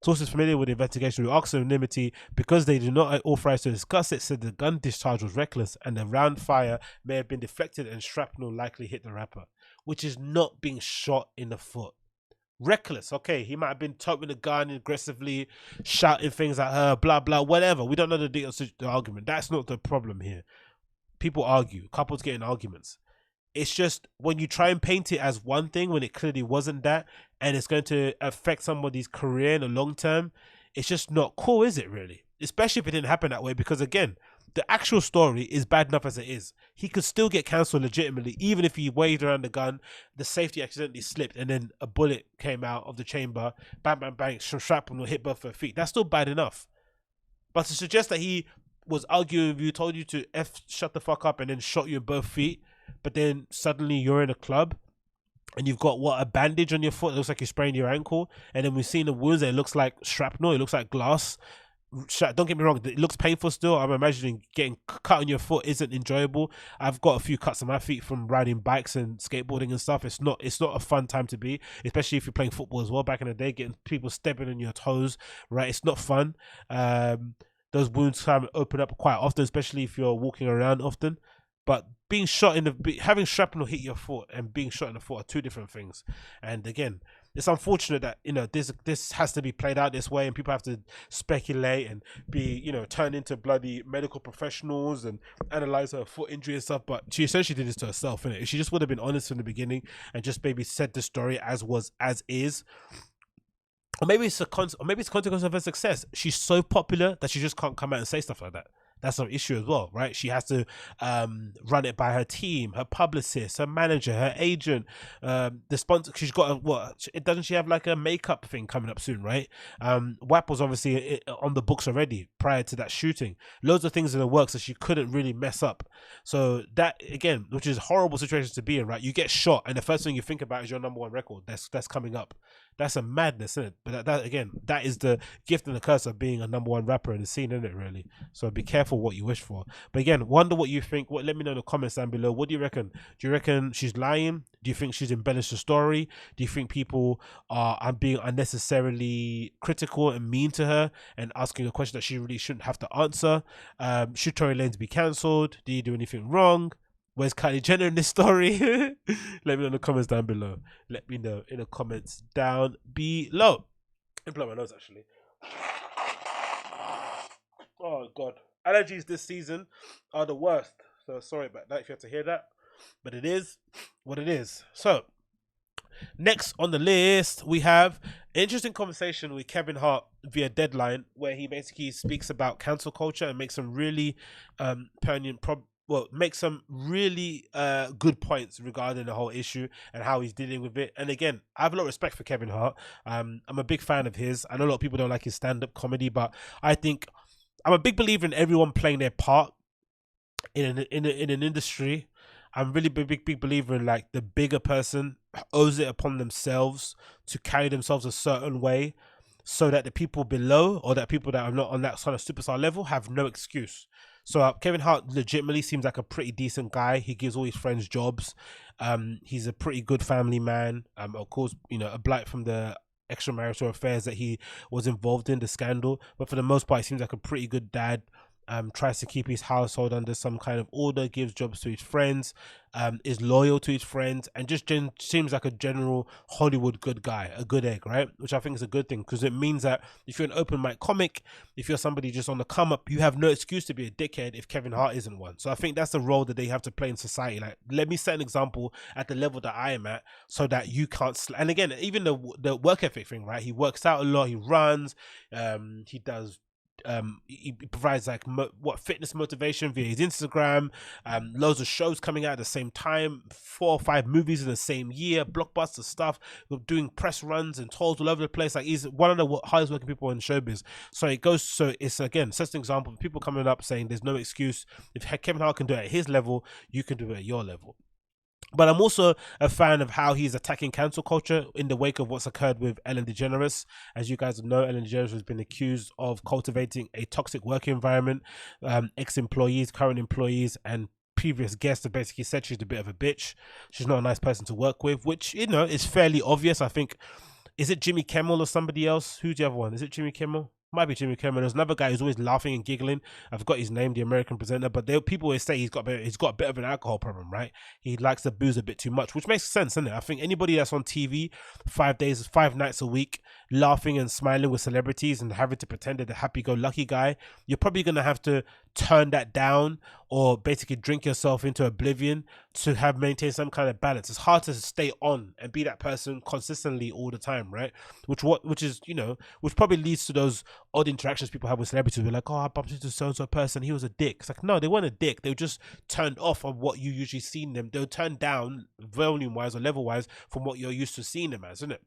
Sources familiar with the investigation who asked anonymity because they do not authorize to discuss it said the gun discharge was reckless and the round fire may have been deflected and shrapnel likely hit the rapper, which is not being shot in the foot. Reckless, okay, he might have been toting the gun aggressively, shouting things at her, blah blah, whatever. We don't know the details of the argument. That's not the problem here. People argue, couples get in arguments. It's just when you try and paint it as one thing when it clearly wasn't that, and it's going to affect somebody's career in the long term, it's just not cool, is it really? Especially if it didn't happen that way, because again, the actual story is bad enough as it is. He could still get cancelled legitimately, even if he waved around the gun, the safety accidentally slipped, and then a bullet came out of the chamber, bang, bang, bang, shrapnel hit both her feet. That's still bad enough. But to suggest that he was arguing with you, told you to shut the fuck up, and then shot you in both feet, but then suddenly you're in a club, and you've got, a bandage on your foot, it looks like you're spraining your ankle, and then we've seen the wounds, and it looks like shrapnel, it looks like glass. Don't get me wrong, it looks painful still. I'm imagining getting cut on your foot isn't enjoyable. I've got a few cuts on my feet from riding bikes and skateboarding and stuff. It's not a fun time to be, especially if you're playing football as well. Back in the day, getting people stepping on your toes, right? It's not fun. Those wounds kind of open up quite often, especially if you're walking around often. But being shot having shrapnel hit your foot and being shot in the foot are two different things. And again, it's unfortunate that this has to be played out this way, and people have to speculate and be turned into bloody medical professionals and analyze her foot injury and stuff. But she essentially did this to herself, innit? If she just would have been honest from the beginning and just maybe said the story as is. Or maybe it's a consequence of her success. She's so popular that she just can't come out and say stuff like that. That's an issue as well, right? She has to run it by her team, her publicist, her manager, her agent, the sponsor. She's got doesn't she have like a makeup thing coming up soon, right? WAP was obviously on the books already prior to that shooting. Loads of things in the works that she couldn't really mess up. So that again, which is a horrible situation to be in, right? You get shot, and the first thing you think about is your number one record. That's coming up. That's a madness, isn't it? But that again, that is the gift and the curse of being a number one rapper in the scene, isn't it? Really. So be careful what you wish for. But again, wonder what you think. Let me know in the comments down below. What do you reckon? Do you reckon she's lying? Do you think she's embellished the story? Do you think people are being unnecessarily critical and mean to her and asking a question that she really shouldn't have to answer? Should Tory Lanez be cancelled? Did he do anything wrong? Where's Kylie Jenner in this story? Let me know in the comments down below. Let me know in the comments down below. Let me blow my nose actually. Oh God. Allergies this season are the worst. So sorry about that if you have to hear that. But it is what it is. So next on the list, we have an interesting conversation with Kevin Hart via Deadline, where he basically speaks about cancel culture and makes some really make some really good points regarding the whole issue and how he's dealing with it. And again, I have a lot of respect for Kevin Hart. I'm a big fan of his. I know a lot of people don't like his stand-up comedy, but I think I'm a big believer in everyone playing their part in an industry. I'm really big believer in like the bigger person owes it upon themselves to carry themselves a certain way, so that the people below or that people that are not on that sort of superstar level have no excuse. So Kevin Hart legitimately seems like a pretty decent guy. He gives all his friends jobs. He's a pretty good family man. Of course, you know, a blight from the extramarital affairs that he was involved in, the scandal. But for the most part, he seems like a pretty good dad. Tries to keep his household under some kind of order, gives jobs to his friends, is loyal to his friends, and just seems like a general Hollywood good guy, a good egg, right? Which I think is a good thing, because it means that if you're an open mic comic, if you're somebody just on the come up, you have no excuse to be a dickhead if Kevin Hart isn't one. So I think that's the role that they have to play in society. Like, let me set an example at the level that I am at, so that you can't. And again, even the work ethic thing, right? He works out a lot. He runs. He does. He provides like fitness motivation via his Instagram, loads of shows coming out at the same time, 4 or 5 movies in the same year, blockbuster stuff, doing press runs and tours all over the place. Like, he's one of the highest working people in showbiz. So it's again such an example of people coming up saying there's no excuse. If Kevin Hart can do it at his level, you can do it at your level. But I'm also a fan of how he's attacking cancel culture in the wake of what's occurred with Ellen DeGeneres. As you guys know, Ellen DeGeneres has been accused of cultivating a toxic work environment. Ex-employees, current employees, and previous guests have basically said she's a bit of a bitch. She's not a nice person to work with, which, you know, is fairly obvious. I think, is it Jimmy Kimmel or somebody else? Who's the other one? Is it Jimmy Kimmel? Might be Jimmy Kimmel. There's another guy who's always laughing and giggling. I've got his name, the American presenter, but people always say he's got a bit of an alcohol problem, right? He likes to booze a bit too much, which makes sense, doesn't it? I think anybody that's on TV 5 nights a week, laughing and smiling with celebrities and having to pretend they're the happy-go-lucky guy, you're probably going to have to turn that down or basically drink yourself into oblivion to maintain some kind of balance. It's hard to stay on and be that person consistently all the time, right? Which probably leads to those odd interactions people have with celebrities. We're like, oh, I bumped into so-and-so person, he was a dick. It's like, no, they weren't a dick. They were just turned off on what you usually seen them. They were turned down volume-wise or level-wise from what you're used to seeing them as, isn't it?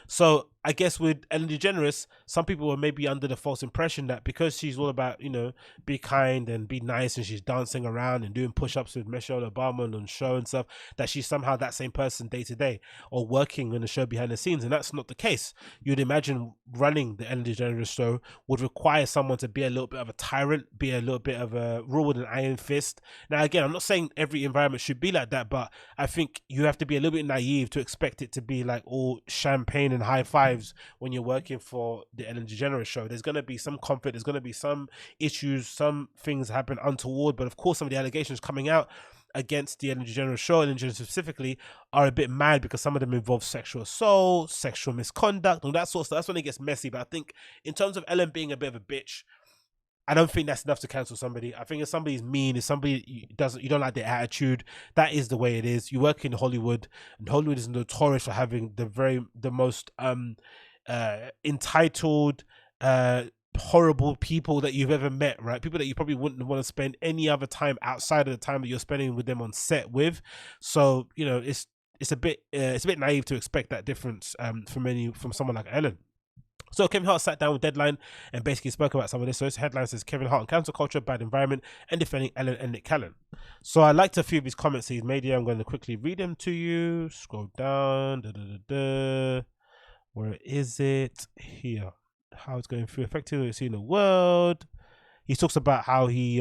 So I guess with Ellen DeGeneres, some people were maybe under the false impression that because she's all about, you know, be kind and be nice, and she's dancing around and doing push-ups with Michelle Obama on the show and stuff, that she's somehow that same person day to day or working on the show behind the scenes. And that's not the case. You'd imagine running the Ellen DeGeneres show would require someone to be a little bit of a tyrant, be a little bit of a rule with an iron fist. Now, again, I'm not saying every environment should be like that, but I think you have to be a little bit naive to expect it to be like all champagne and high fives when you're working for the Ellen DeGeneres show. There's going to be some conflict, there's going to be some issues, some things happen untoward, but of course some of the allegations coming out against the Ellen DeGeneres show, Ellen DeGeneres specifically, are a bit mad because some of them involve sexual assault, sexual misconduct, all that sort of stuff. That's when it gets messy. But I think in terms of Ellen being a bit of a bitch, I don't think that's enough to cancel somebody. I think if somebody's mean, if somebody you don't like their attitude, that is the way it is. You work in Hollywood, and Hollywood is notorious for having the most entitled, horrible people that you've ever met, right? People that you probably wouldn't want to spend any other time outside of the time that you're spending with them on set with. So it's a bit naive to expect that difference from someone like Ellen. So Kevin Hart sat down with Deadline and basically spoke about some of this. So his headline says Kevin Hart on cancel culture, bad environment, and defending Ellen and Nick Callen. So I liked a few of his comments he's made here. I'm going to quickly read them to you. Scroll down. Where is it? Here. How it's going through effectively in the world. He talks about how he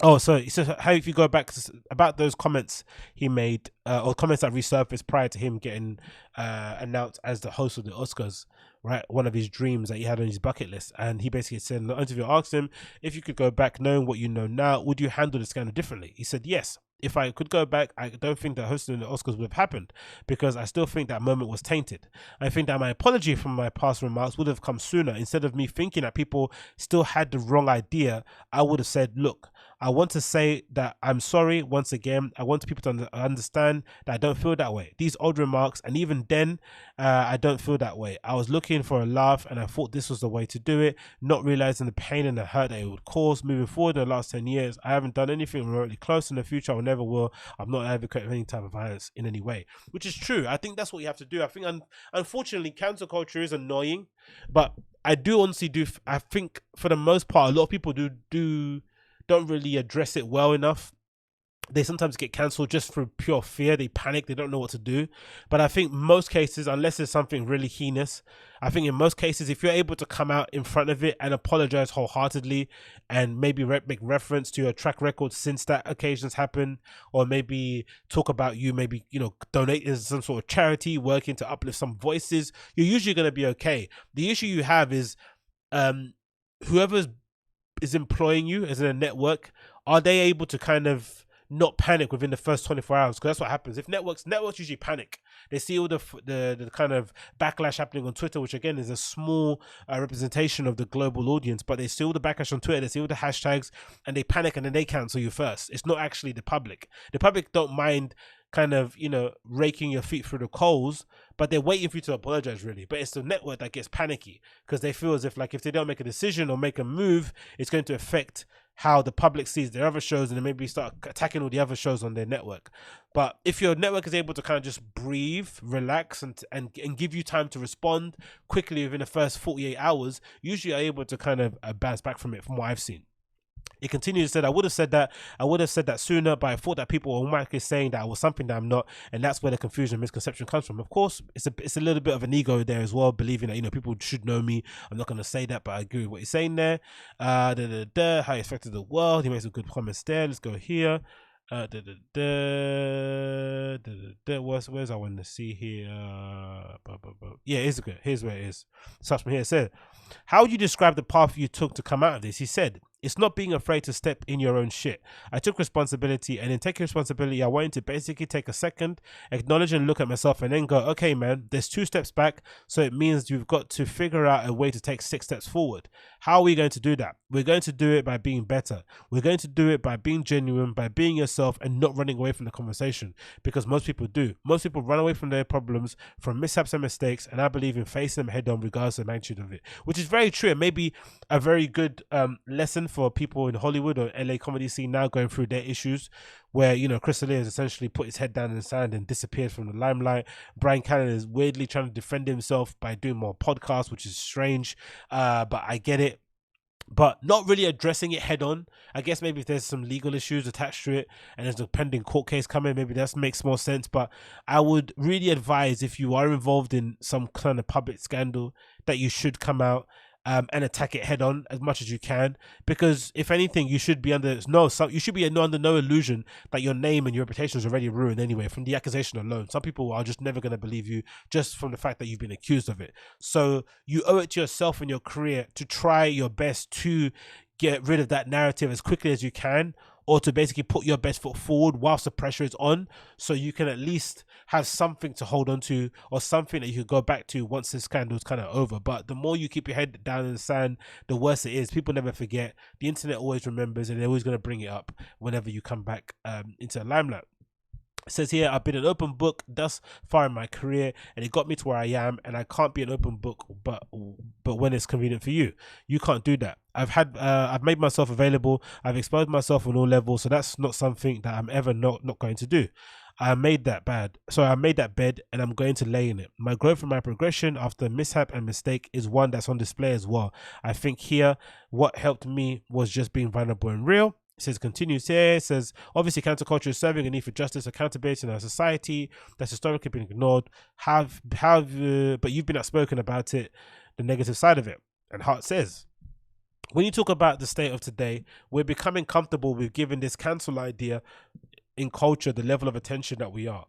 so he says how if you go back about those comments he made or comments that resurfaced prior to him getting announced as the host of the Oscars, right? One of his dreams that he had on his bucket list, and he basically said in the interview, asked him if you could go back knowing what you know now, would you handle the scandal differently? He said yes. If I could go back, I don't think that hosting the Oscars would have happened because I still think that moment was tainted. I think that my apology from my past remarks would have come sooner. Instead of me thinking that people still had the wrong idea, I would have said, look, I want to say that I'm sorry once again. I want people to understand that I don't feel that way. These old remarks, and even then, I don't feel that way. I was looking for a laugh and I thought this was the way to do it, not realizing the pain and the hurt that it would cause. Moving forward in the last 10 years, I haven't done anything remotely close. In the future, I never will. I'm not advocating any type of violence in any way, which is true. I think that's what you have to do. I think, unfortunately, cancel culture is annoying, but I think for the most part, a lot of people don't really address it well enough. They sometimes get cancelled just for pure fear. They panic. They don't know what to do. But I think most cases, unless it's something really heinous, I think in most cases, if you're able to come out in front of it and apologize wholeheartedly and maybe make reference to your track record since that occasions happened, or maybe talk about you maybe, donate to some sort of charity, working to uplift some voices, you're usually going to be okay. The issue you have is whoever is employing you as in a network, are they able to kind of not panic within the first 24 hours? Because that's what happens. If networks usually panic. They see all the kind of backlash happening on Twitter, which again is a small representation of the global audience, but they see all the backlash on Twitter, they see all the hashtags, and they panic, and then they cancel you first. It's not actually the public. The public don't mind kind of, raking your feet through the coals, but they're waiting for you to apologize, really. But it's the network that gets panicky because they feel as if, like, if they don't make a decision or make a move, it's going to affect how the public sees their other shows, and then maybe start attacking all the other shows on their network. But if your network is able to kind of just breathe, relax, and give you time to respond quickly within the first 48 hours, usually are able to kind of bounce back from it, from what I've seen. It continues to say, I would have said that sooner, but I thought that people were automatically saying that I was something that I'm not, and that's where the confusion and misconception comes from. Of course, it's a little bit of an ego there as well, believing that people should know me. I'm not going to say that, but I agree with what he's saying there. How he affected the world. He makes some good comments there. Let's go here. Where's I want to see here? Yeah, it's good. Here's where it is. Starts from here. It said, how would you describe the path you took to come out of this? He said, it's not being afraid to step in your own shit. I took responsibility, and in taking responsibility, I wanted to basically take a second, acknowledge and look at myself, and then go, okay, man, there's 2 steps back, so it means you've got to figure out a way to take 6 steps forward. How are we going to do that? We're going to do it by being better. We're going to do it by being genuine, by being yourself, and not running away from the conversation, because most people do. Most people run away from their problems, from mishaps and mistakes, and I believe in facing them head on regardless of the magnitude of it, which is very true, and maybe a very good lesson for people in Hollywood or LA comedy scene now going through their issues, where Chris D'Elia has essentially put his head down in the sand and disappeared from the limelight. Bryan Callen is weirdly trying to defend himself by doing more podcasts, which is strange, but I get it. But not really addressing it head on. I guess maybe if there's some legal issues attached to it and there's a pending court case coming, maybe that makes more sense. But I would really advise, if you are involved in some kind of public scandal, that you should come out and attack it head on as much as you can, because if anything, you should be under no illusion that your name and your reputation is already ruined anyway from the accusation alone. Some people are just never going to believe you just from the fact that you've been accused of it. So you owe it to yourself and your career to try your best to get rid of that narrative as quickly as you can, or to basically put your best foot forward whilst the pressure is on, so you can at least have something to hold on to, or something that you could go back to once this scandal is kind of over. But the more you keep your head down in the sand, the worse it is. People never forget. The internet always remembers, and they're always going to bring it up whenever you come back into the limelight. It says here, I've been an open book thus far in my career, and it got me to where I am. And I can't be an open book, but when it's convenient for you, you can't do that. I've made myself available. I've exposed myself on all levels, so that's not something that I'm ever not going to do. I made that bed, and I'm going to lay in it. My growth and my progression after mishap and mistake is one that's on display as well. I think here, what helped me was just being vulnerable and real. It says, continues here, it says, obviously counterculture is serving a need for justice, accountability in our society that's historically been ignored. But you've been outspoken about it, the negative side of it. And Hart says, when you talk about the state of today, we're becoming comfortable with giving this cancel idea in culture the level of attention that we are.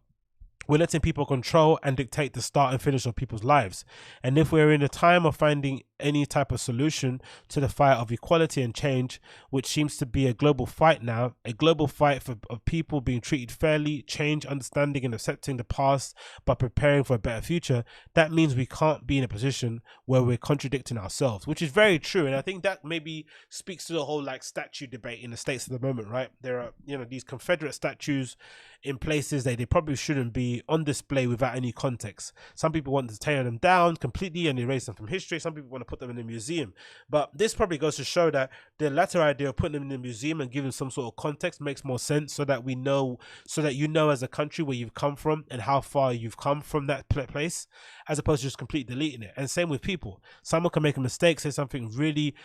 We're letting people control and dictate the start and finish of people's lives. And if we're in a time of finding any type of solution to the fight of equality and change, which seems to be a global fight now, a global fight of people being treated fairly, change, understanding and accepting the past, but preparing for a better future, that means we can't be in a position where we're contradicting ourselves, which is very true. And I think that maybe speaks to the whole like statue debate in the States at the moment, right? There are, these Confederate statues in places they probably shouldn't be on display without any context. Some people want to tear them down completely and erase them from history. Some people want to put them in a museum. But this probably goes to show that the latter idea of putting them in a museum and giving some sort of context makes more sense, so that we know, so that you know as a country where you've come from and how far you've come from that place, as opposed to just completely deleting it. And same with people. Someone can make a mistake, say something really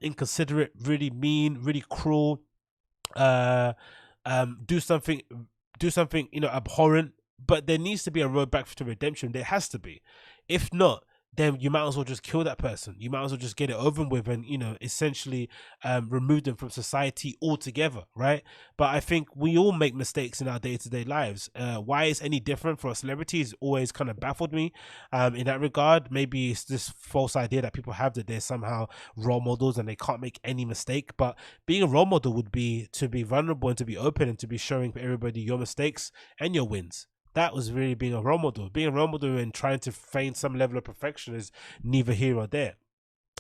inconsiderate, really mean, really cruel, do something abhorrent, but there needs to be a road back to redemption. There has to be. If not, then you might as well just kill that person. You might as well just get it over with and, essentially remove them from society altogether, right? But I think we all make mistakes in our day-to-day lives. Why it's any different for a celebrity has always kind of baffled me in that regard. Maybe it's this false idea that people have that they're somehow role models and they can't make any mistake. But being a role model would be to be vulnerable and to be open and to be showing everybody your mistakes and your wins. That was really being a role model. Being a role model and trying to feign some level of perfection is neither here or there.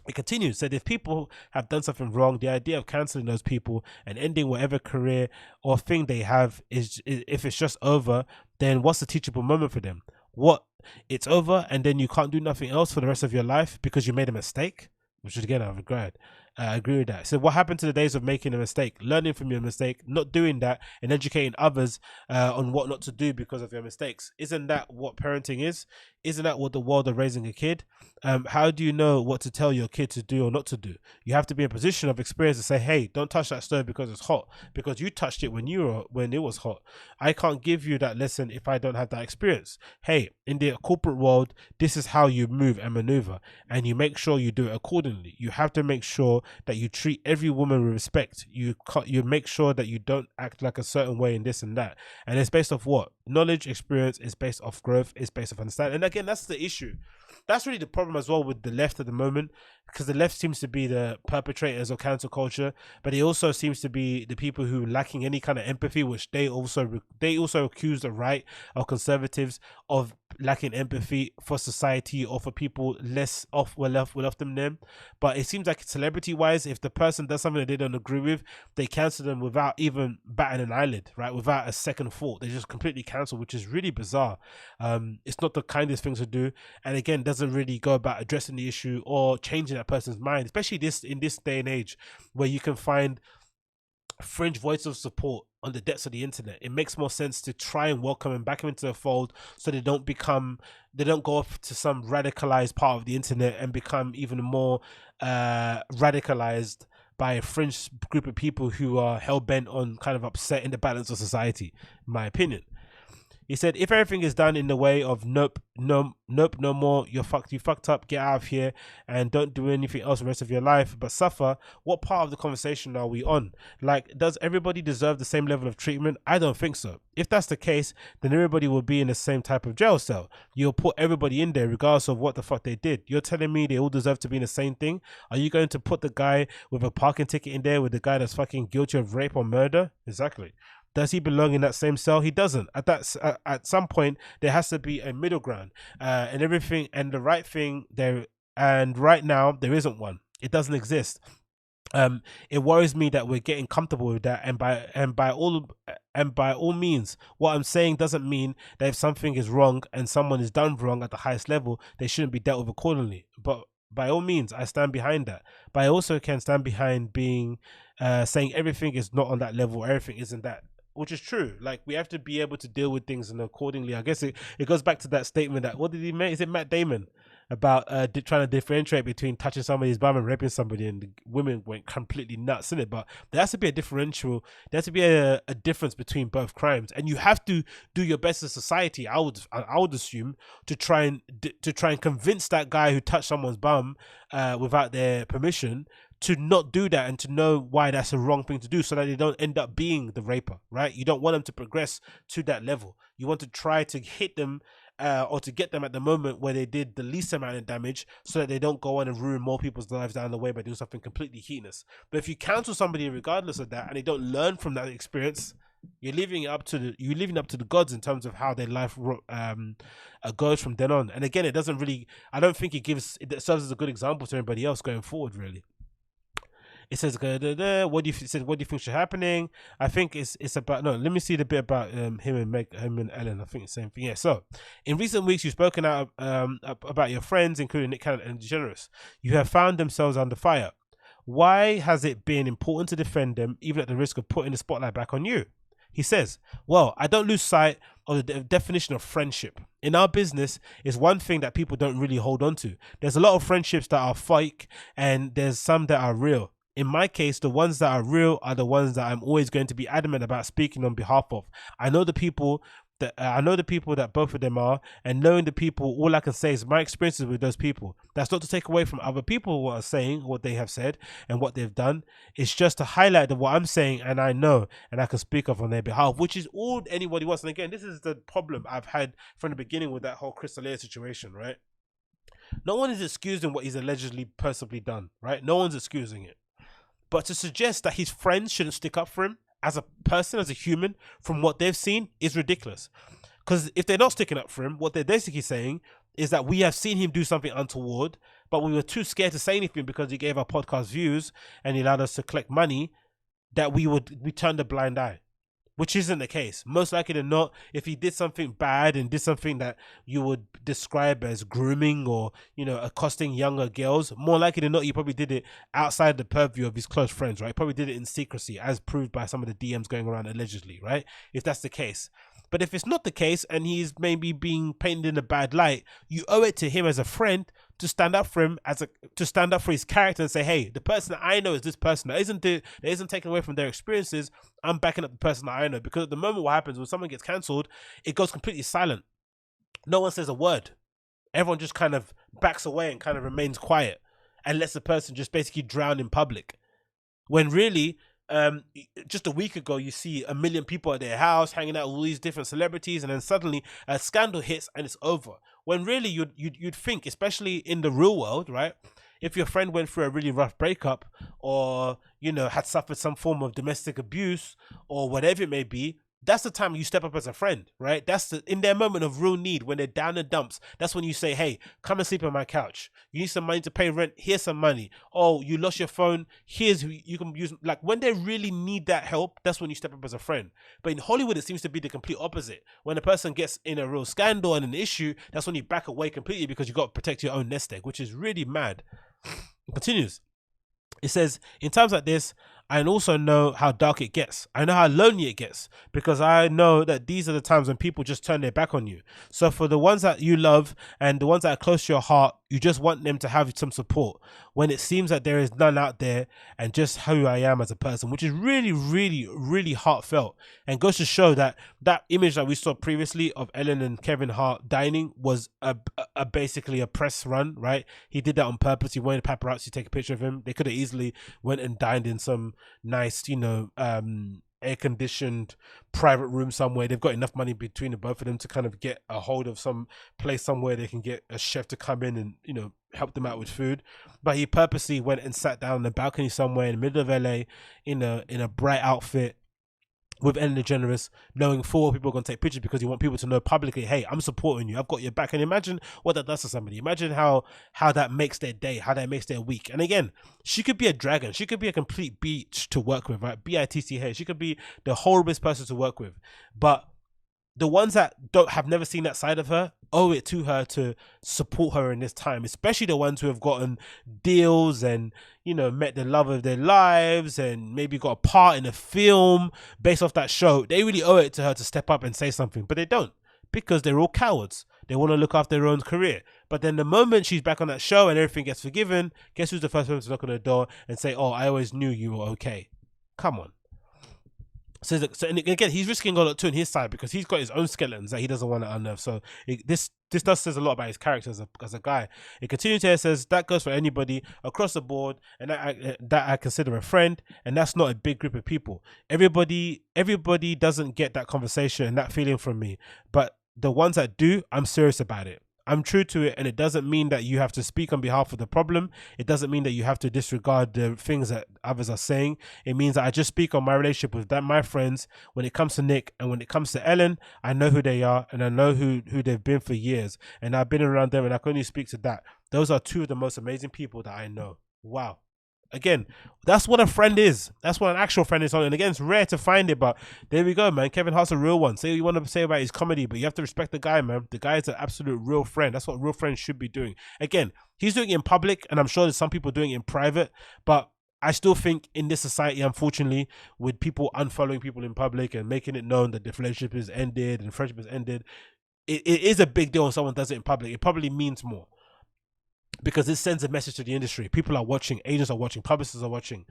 It continues, said if people have done something wrong, the idea of cancelling those people and ending whatever career or thing they have is if it's just over, then what's the teachable moment for them? What? It's over and then you can't do nothing else for the rest of your life because you made a mistake? Which is, again, I agree with that. So what happened to the days of making a mistake, learning from your mistake, not doing that, and educating others on what not to do because of your mistakes? Isn't that what parenting is? Isn't that what the world of raising a kid? How do you know what to tell your kid to do or not to do? You have to be in a position of experience to say, hey, don't touch that stove because it's hot, because you touched it when it was hot. I can't give you that lesson if I don't have that experience. Hey, in the corporate world, this is how you move and maneuver, and you make sure you do it accordingly. You have to make sure that you treat every woman with respect. You make sure that you don't act like a certain way in this and that. And it's based off what? Knowledge, experience, is based off growth, is based off understanding. And again, that's the issue. That's really the problem as well with the left at the moment, because the left seems to be the perpetrators of cancel culture, but it also seems to be the people who lacking any kind of empathy, which they also accuse the right or conservatives of lacking empathy for society or for people less well off than them. But it seems like celebrity wise, if the person does something that they don't agree with, they cancel them without even batting an eyelid, right? Without a second thought, they just completely cancel, which is really bizarre. It's not the kindest thing to do, and again, doesn't really go about addressing the issue or changing that person's mind, especially in this day and age where you can find fringe voice of support on the depths of the internet. It makes more sense to try and welcome them back into the fold, so they don't go off to some radicalized part of the internet and become even more radicalized by a fringe group of people who are hell-bent on kind of upsetting the balance of society, in my opinion. He said, if everything is done in the way of nope, no more, you fucked up, get out of here, and don't do anything else the rest of your life, but suffer, what part of the conversation are we on? Like, does everybody deserve the same level of treatment? I don't think so. If that's the case, then everybody will be in the same type of jail cell. You'll put everybody in there regardless of what the fuck they did. You're telling me they all deserve to be in the same thing? Are you going to put the guy with a parking ticket in there with the guy that's fucking guilty of rape or murder? Exactly. Does he belong in that same cell? He doesn't. At some point, there has to be a middle ground, and everything and the right thing there. And right now, there isn't one. It doesn't exist. It worries me that we're getting comfortable with that, and by all And by all means, what I'm saying doesn't mean that if something is wrong and someone is done wrong at the highest level, they shouldn't be dealt with accordingly. But by all means, I stand behind that. But I also can stand behind being saying everything is not on that level, everything isn't that, which is true. Like, we have to be able to deal with things and accordingly. I guess it goes back to that statement that, what did he make? Is it Matt Damon? About trying to differentiate between touching somebody's bum and raping somebody, and the women went completely nuts in it. But there has to be a differential. There has to be a difference between both crimes, and you have to do your best as society. I would assume to try and convince that guy who touched someone's bum without their permission to not do that, and to know why that's a wrong thing to do, so that they don't end up being the raper, right? You don't want them to progress to that level. You want to try to hit them or to get them at the moment where they did the least amount of damage, so that they don't go on and ruin more people's lives down the way by doing something completely heinous. But if you counsel somebody regardless of that, and they don't learn from that experience, you're leaving it up to the gods in terms of how their life goes from then on. And again, it doesn't really, I don't think it serves as a good example to everybody else going forward, really. It says, what do you think should happening? I think it's about, no, let me see the bit about him and Ellen. I think it's the same thing. Yeah. So, in recent weeks, you've spoken out about your friends, including Nick Cannon and DeGeneres. You have found themselves under fire. Why has it been important to defend them, even at the risk of putting the spotlight back on you? He says, well, I don't lose sight of the definition of friendship. In our business, it's one thing that people don't really hold on to. There's a lot of friendships that are fake, and there's some that are real. In my case, the ones that are real are the ones that I'm always going to be adamant about speaking on behalf of. I know the people that both of them are, and knowing the people, all I can say is my experiences with those people. That's not to take away from other people what are saying, what they have said, and what they've done. It's just to highlight that what I'm saying, and I know, and I can speak of on their behalf, which is all anybody wants. And again, this is the problem I've had from the beginning with that whole Crystalia situation, right? No one is excusing what he's allegedly personally done, right? No one's excusing it. But to suggest that his friends shouldn't stick up for him as a person, as a human, from what they've seen, is ridiculous. Because if they're not sticking up for him, what they're basically saying is that we have seen him do something untoward, but we were too scared to say anything because he gave our podcast views and he allowed us to collect money, that we turned a blind eye. Which isn't the case. Most likely than not, if he did something bad and did something that you would describe as grooming or, accosting younger girls, more likely than not, he probably did it outside the purview of his close friends, right? He probably did it in secrecy, as proved by some of the DMs going around allegedly, right? If that's the case. But if it's not the case and he's maybe being painted in a bad light, you owe it to him as a friend to stand up for him, to stand up for his character and say, hey, the person that I know is this person. That isn't taken away from their experiences. I'm backing up the person that I know. Because at the moment, what happens when someone gets cancelled, it goes completely silent. No one says a word. Everyone just kind of backs away and kind of remains quiet and lets the person just basically drown in public. When really, just a week ago, you see 1 million people at their house hanging out with all these different celebrities, and then suddenly a scandal hits and it's over. When really you'd think, especially in the real world, right? If your friend went through a really rough breakup, or had suffered some form of domestic abuse or whatever it may be, that's the time you step up as a friend, right? That's in their moment of real need, when they're down in the dumps. That's when you say, hey, come and sleep on my couch. You need some money to pay rent, here's some money. Oh, you lost your phone, here's who you can use. Like, when they really need that help, that's when you step up as a friend. But in Hollywood, it seems to be the complete opposite. When a person gets in a real scandal and an issue, that's when you back away completely, because you got to protect your own nest egg, which is really mad. It continues. It says, in times like this, I also know how dark it gets. I know how lonely it gets, because I know that these are the times when people just turn their back on you. So for the ones that you love and the ones that are close to your heart, you just want them to have some support when it seems that there is none out there, and just who I am as a person, which is really, really, really heartfelt, and goes to show that that image that we saw previously of Ellen and Kevin Hart dining was a basically a press run, right? He did that on purpose. He wanted paparazzi to take a picture of him. They could have easily went and dined in some nice, air-conditioned private room somewhere. They've got enough money between the both of them to kind of get a hold of some place somewhere they can get a chef to come in and help them out with food. But he purposely went and sat down on the balcony somewhere in the middle of LA in a bright outfit, with Ellen DeGeneres, knowing full well people are going to take pictures because you want people to know publicly, hey, I'm supporting you, I've got your back. And imagine what that does to somebody. Imagine how that makes their day, how that makes their week. And again, she could be a dragon, she could be a complete beach to work with, right? bitch, she could be the horriblest person to work with, but the ones that have never seen that side of her owe it to her to support her in this time, especially the ones who have gotten deals and, you know, met the love of their lives and maybe got a part in a film based off that show. They really owe it to her to step up and say something, but they don't, because they're all cowards. They want to look after their own career. But then the moment she's back on that show and everything gets forgiven, guess who's the first person to knock on the door and say, oh, I always knew you were okay? Come on. So and again, he's risking a lot too on his side because he's got his own skeletons that he doesn't want to unearth. So this does says a lot about his character as a guy. It continues here, says that goes for anybody across the board, and that I consider a friend, and that's not a big group of people. Everybody doesn't get that conversation and that feeling from me, but the ones that do, I'm serious about it. I'm true to it, and it doesn't mean that you have to speak on behalf of the problem. It doesn't mean that you have to disregard the things that others are saying. It means that I just speak on my relationship with my friends. When it comes to Nick and when it comes to Ellen, I know who they are and I know who they've been for years, and I've been around them and I can only speak to that. Those are two of the most amazing people that I know. Wow. Again, that's what a friend is. That's what an actual friend is. And again, it's rare to find it, but there we go, man. Kevin Hart's a real one. Say what you want to say about his comedy, but you have to respect the guy, man. The guy is an absolute real friend. That's what real friends should be doing. Again, he's doing it in public, and I'm sure there's some people doing it in private, but I still think in this society, unfortunately, with people unfollowing people in public and making it known that the relationship is ended and friendship is ended, it is a big deal when someone does it in public. It probably means more, because it sends a message to the industry. People are watching, agents are watching, publicists are watching,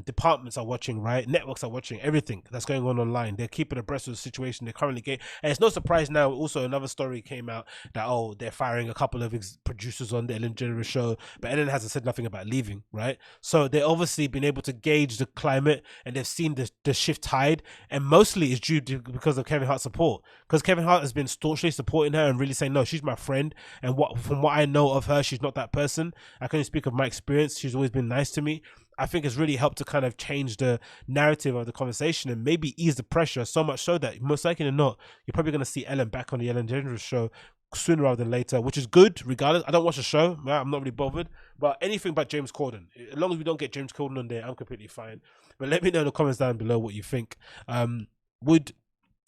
departments are watching, right? Networks are watching everything that's going on online. They're keeping abreast of the situation they're currently getting. And it's no surprise now, also another story came out that, oh, they're firing a couple of producers on the Ellen DeGeneres show, but Ellen hasn't said nothing about leaving, right? So they're obviously been able to gauge the climate, and they've seen the shift tide, and mostly it's due to because of Kevin Hart's support, because Kevin Hart has been staunchly supporting her and really saying, no, she's my friend, and from what I know of her, she's not that person. I can only speak of my experience. She's always been nice to me. I think it's really helped to kind of change the narrative of the conversation and maybe ease the pressure, so much so that most likely than not, you're probably going to see Ellen back on the Ellen DeGeneres show sooner rather than later, which is good regardless. I don't watch the show, right? I'm not really bothered, but anything but James Corden, as long as we don't get James Corden on there, I'm completely fine. But let me know in the comments down below what you think.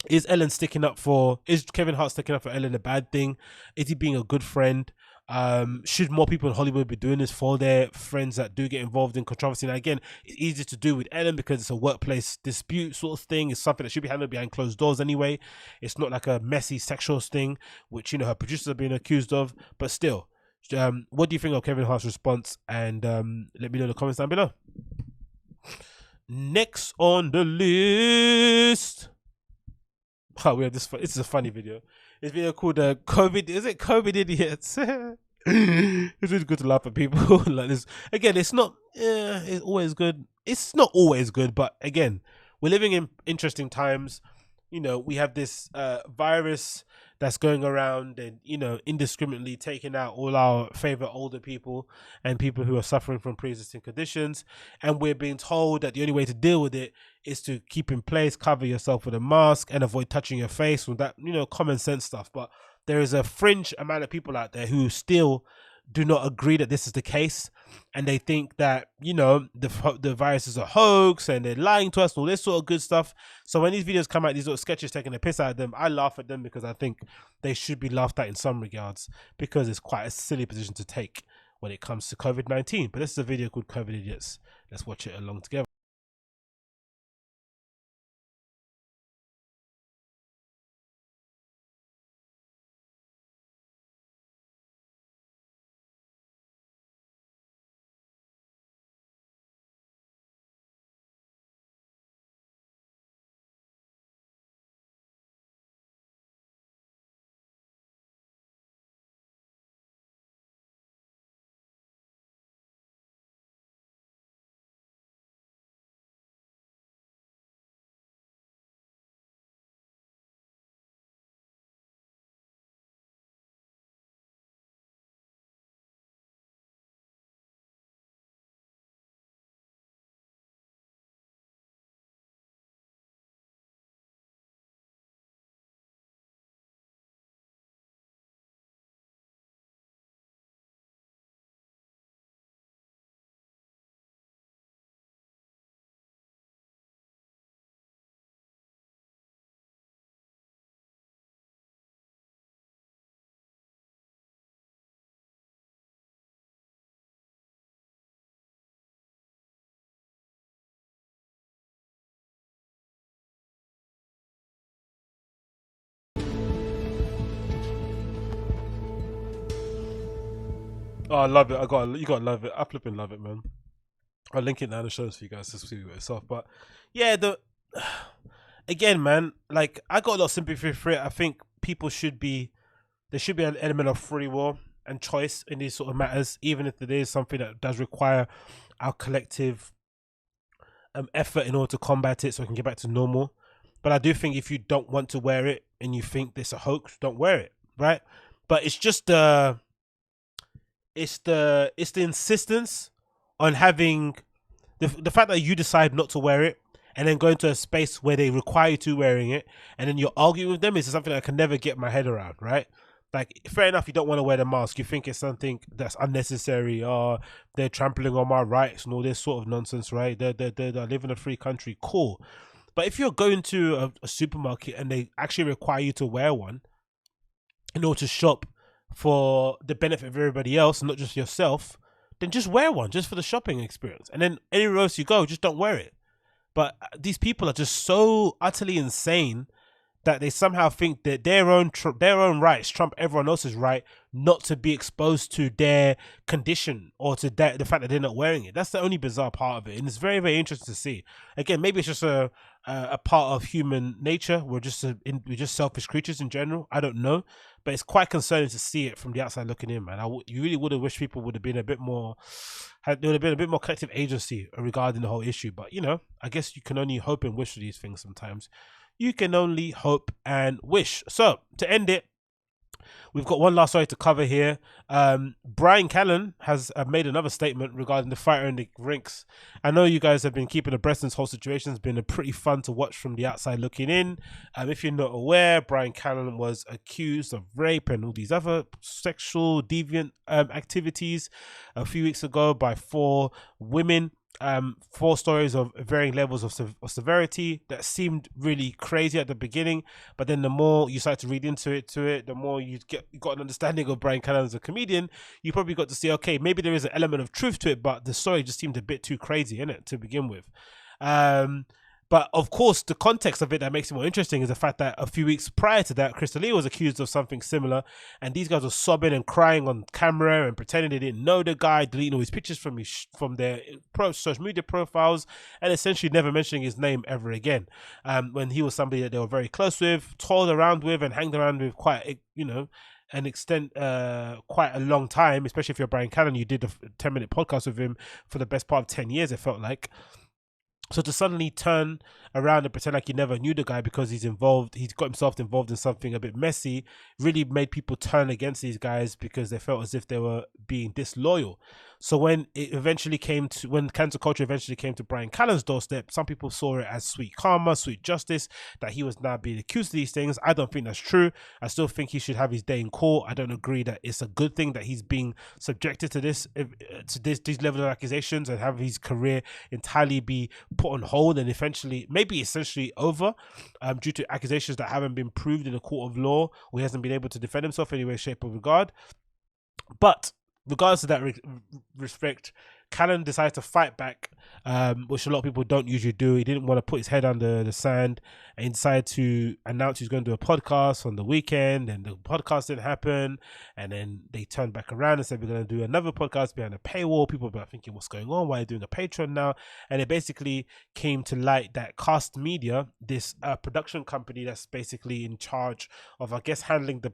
Is Ellen sticking up for, is Kevin Hart sticking up for Ellen a bad thing? Is he being a good friend? Should more people in Hollywood be doing this for their friends that do get involved in controversy? Now again, it's easy to do with Ellen because it's a workplace dispute sort of thing. It's something that should be handled behind closed doors anyway. It's not like a messy sexual thing, which, you know, her producers are being accused of. But still, what do you think of Kevin Hart's response? And let me know in the comments down below. Next on the list, oh, we have this. This is a funny video. This video called COVID. Is it COVID idiots? It's really good to laugh at people like this. Again, it's not. It's always good. It's not always good, but again, we're living in interesting times. You know, we have this virus that's going around and, you know, indiscriminately taking out all our favorite older people and people who are suffering from pre-existing conditions, and we're being told that the only way to deal with it is to keep in place, cover yourself with a mask and avoid touching your face, with that, you know, common sense stuff. But there is a fringe amount of people out there who still do not agree that this is the case, and they think that, you know, the virus is a hoax and they're lying to us and all this sort of good stuff. So when these videos come out, these little sketches taking a piss out of them, I laugh at them because I think they should be laughed at in some regards, because it's quite a silly position to take when it comes to COVID-19. But this is a video called COVID Idiots. Let's watch it along together. Oh, I love it. You gotta love it. I flipping love it, man. I'll link it down the shows for you guys to see it yourself. But yeah, the again, man, like I got a lot of sympathy for it. I think people should be there should be an element of free will and choice in these sort of matters, even if it is something that does require our collective effort in order to combat it so we can get back to normal. But I do think if you don't want to wear it and you think this a hoax, don't wear it, right? But it's just the insistence on having the fact that you decide not to wear it and then go into a space where they require you to wearing it and then you're arguing with them is something I can never get my head around, right? Like, fair enough, you don't want to wear the mask. You think it's something that's unnecessary, or they're trampling on my rights and all this sort of nonsense, right? They live in a free country, cool. But if you're going to a supermarket and they actually require you to wear one in order to shop for the benefit of everybody else, not just yourself, then just wear one, just for the shopping experience. And then anywhere else you go, just don't wear it. But these people are just so utterly insane that they somehow think that their own rights trump everyone else's right not to be exposed to their condition or to the fact that they're not wearing it. That's the only bizarre part of it, and it's very, very interesting to see. Again, maybe it's just a part of human nature. We're just selfish creatures in general. I don't know, but it's quite concerning to see it from the outside looking in, man. You really would have wished people would have been a bit more, there would have been a bit more collective agency regarding the whole issue. But I guess you can only hope and wish for these things sometimes. You can only hope and wish. So, to end it, we've got one last story to cover here. Bryan Callen has made another statement regarding the fighter in the rinks. I know you guys have been keeping abreast in this whole situation. It's been pretty fun to watch from the outside looking in. If you're not aware, Bryan Callen was accused of rape and all these other sexual deviant activities a few weeks ago by 4 women. 4 stories of varying levels of severity that seemed really crazy at the beginning, but then the more you start to read into it, the more you got an understanding of Bryan Callen as a comedian. You probably got to see, okay, maybe there is an element of truth to it, but the story just seemed a bit too crazy, innit, to begin with. But of course, the context of it that makes it more interesting is the fact that a few weeks prior to that, Chris D'Elia was accused of something similar, and these guys were sobbing and crying on camera and pretending they didn't know the guy, deleting all his pictures from their social media profiles, and essentially never mentioning his name ever again. When he was somebody that they were very close with, toiled around with, and hanged around with quite, an extent, quite a long time. Especially if you're Bryan Callen, you did a 10-minute podcast with him for the best part of 10 years. It felt like. So to suddenly turn around and pretend like you never knew the guy because he's got himself involved in something a bit messy, really made people turn against these guys because they felt as if they were being disloyal. So when cancel culture eventually came to Bryan Callen's doorstep, some people saw it as sweet karma, sweet justice, that he was now being accused of these things. I don't think that's true. I still think he should have his day in court. I don't agree that it's a good thing that he's being subjected to these level of accusations and have his career entirely be put on hold and maybe essentially over due to accusations that haven't been proved in a court of law, or he hasn't been able to defend himself in any way, shape, or regard. But regardless of that respect, Callen decided to fight back, which a lot of people don't usually do. He didn't want to put his head under the sand, and he decided to announce he's going to do a podcast on the weekend, and the podcast didn't happen. And then they turned back around and said, we're going to do another podcast behind a paywall. People were thinking, what's going on? Why are you doing a Patreon now? And it basically came to light that Cast Media, this production company that's basically in charge of, I guess, handling the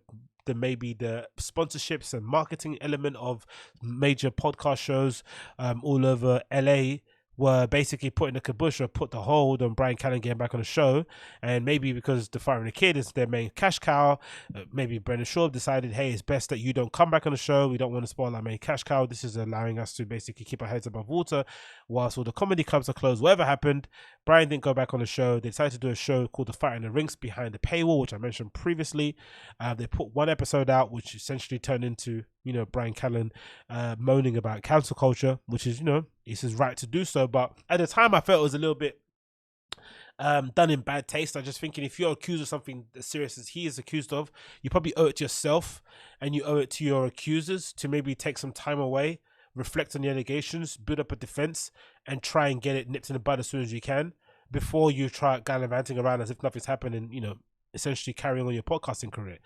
sponsorships and marketing element of major podcast shows all over LA, were basically putting the kibosh or put the hold on Bryan Callen getting back on the show. And maybe because The Fire and the Kid is their main cash cow, maybe Brendan Schaub decided, hey, it's best that you don't come back on the show. We don't want to spoil our main cash cow. This is allowing us to basically keep our heads above water whilst all the comedy clubs are closed. Whatever happened, Bryan didn't go back on the show. They decided to do a show called The Fight in the Rinks behind the paywall, which I mentioned previously. They put one episode out, which essentially turned into, Bryan Callen moaning about cancel culture, which is, it's his right to do so. But at the time, I felt it was a little bit done in bad taste. I'm just thinking, if you're accused of something as serious as he is accused of, you probably owe it to yourself and you owe it to your accusers to maybe take some time away, reflect on the allegations, build up a defense, and try and get it nipped in the bud as soon as you can before you try gallivanting around as if nothing's happened and, essentially carrying on your podcasting career.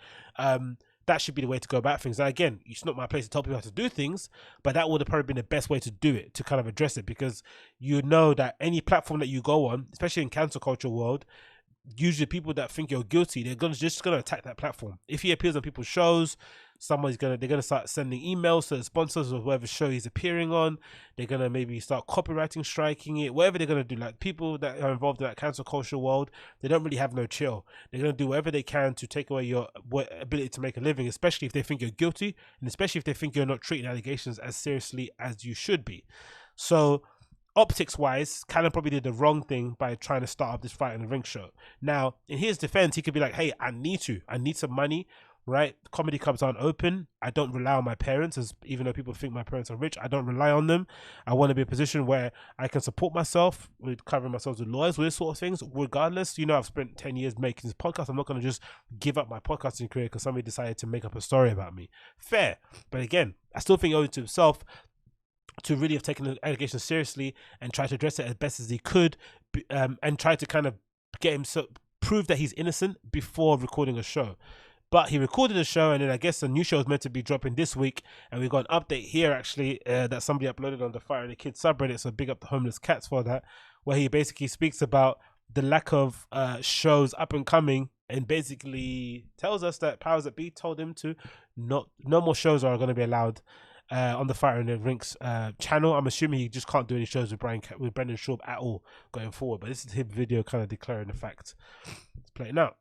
that should be the way to go about things. Now, again, it's not my place to tell people how to do things, but that would have probably been the best way to do it, to kind of address it, because you know that any platform that you go on, especially in cancel culture world, usually people that think you're guilty, they're just gonna attack that platform. If he appears on people's shows, they're gonna start sending emails to the sponsors of whatever show he's appearing on. They're gonna maybe start copywriting, striking it, whatever they're gonna do. Like, people that are involved in that cancel culture world, they don't really have no chill. They're gonna do whatever they can to take away your ability to make a living, especially if they think you're guilty, and especially if they think you're not treating allegations as seriously as you should be. So, optics wise, Callen probably did the wrong thing by trying to start up this fight in the ring show. Now, in his defense, he could be like, hey, I need some money, right? Comedy clubs aren't open. I don't rely on my parents, even though people think my parents are rich. I don't rely on them. I want to be in a position where I can support myself with covering myself with lawyers, with this sort of things. Regardless, I've spent 10 years making this podcast. I'm not going to just give up my podcasting career because somebody decided to make up a story about me. Fair. But again, I still think he owed it to himself to really have taken the allegations seriously and try to address it as best as he could, and try to kind of get him prove that he's innocent before recording a show. But he recorded a show, and then I guess a new show is meant to be dropping this week, and we got an update here actually that somebody uploaded on the Fire and the Kids subreddit, so big up the homeless cats for that, where he basically speaks about the lack of shows up and coming, and basically tells us that powers that be told him to no more shows are going to be allowed on the Fire and the Rinks channel. I'm assuming he just can't do any shows with Brendan Schaub at all going forward. But this is his video kind of declaring the fact. Let's play it now.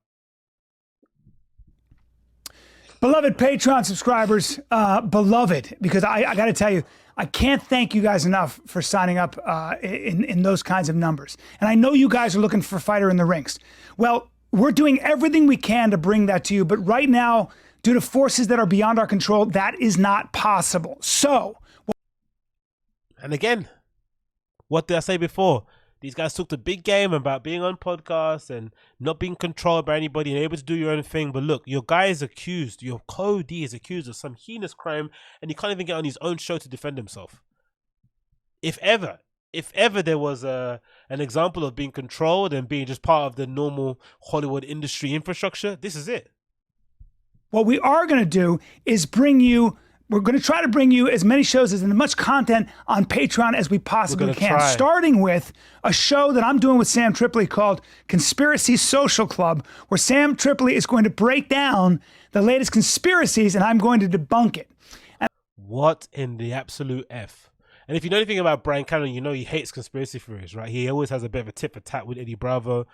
Beloved Patreon subscribers, beloved, because I got to tell you, I can't thank you guys enough for signing up in those kinds of numbers. And I know you guys are looking for Fighter in the Rinks. Well, we're doing everything we can to bring that to you, but right now, due to forces that are beyond our control, that is not possible. So, and again, what did I say before? These guys took the big game about being on podcasts and not being controlled by anybody and able to do your own thing. But look, your guy is accused, your co-D is accused of some heinous crime, and he can't even get on his own show to defend himself. If ever there was an example of being controlled and being just part of the normal Hollywood industry infrastructure, this is it. What we are going to do is we're going to try to bring you as many shows as much content on Patreon as we possibly can. Starting with a show that I'm doing with Sam Tripoli called Conspiracy Social Club, where Sam Tripoli is going to break down the latest conspiracies and I'm going to debunk it. What in the absolute F? And if you know anything about Bryan Callen, you know he hates conspiracy theories, right? He always has a bit of a tit for tat with Eddie Bravo.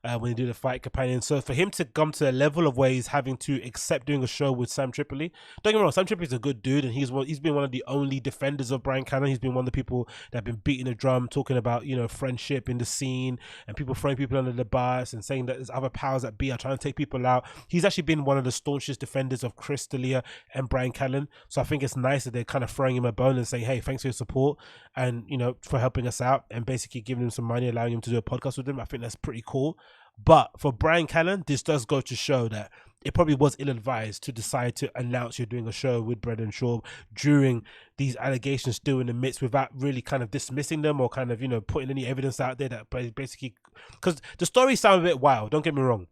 When he did the Fight Companion. So for him to come to a level of where he's having to accept doing a show with Sam Tripoli, don't get me wrong, Sam Tripoli's a good dude, and he's been one of the only defenders of Bryan Callen. He's been one of the people that have been beating the drum, talking about, friendship in the scene and people throwing people under the bus and saying that there's other powers that be are trying to take people out. He's actually been one of the staunchest defenders of Chris D'Elia and Bryan Callen. So I think it's nice that they're kind of throwing him a bone and saying, hey, thanks for your support and, for helping us out and basically giving him some money, allowing him to do a podcast with him. I think that's pretty cool. But for Bryan Callen, this does go to show that it probably was ill-advised to decide to announce you're doing a show with Brendan Schaub during these allegations still in the midst without really kind of dismissing them or kind of, putting any evidence out there that basically... Because the story sounds a bit wild, don't get me wrong.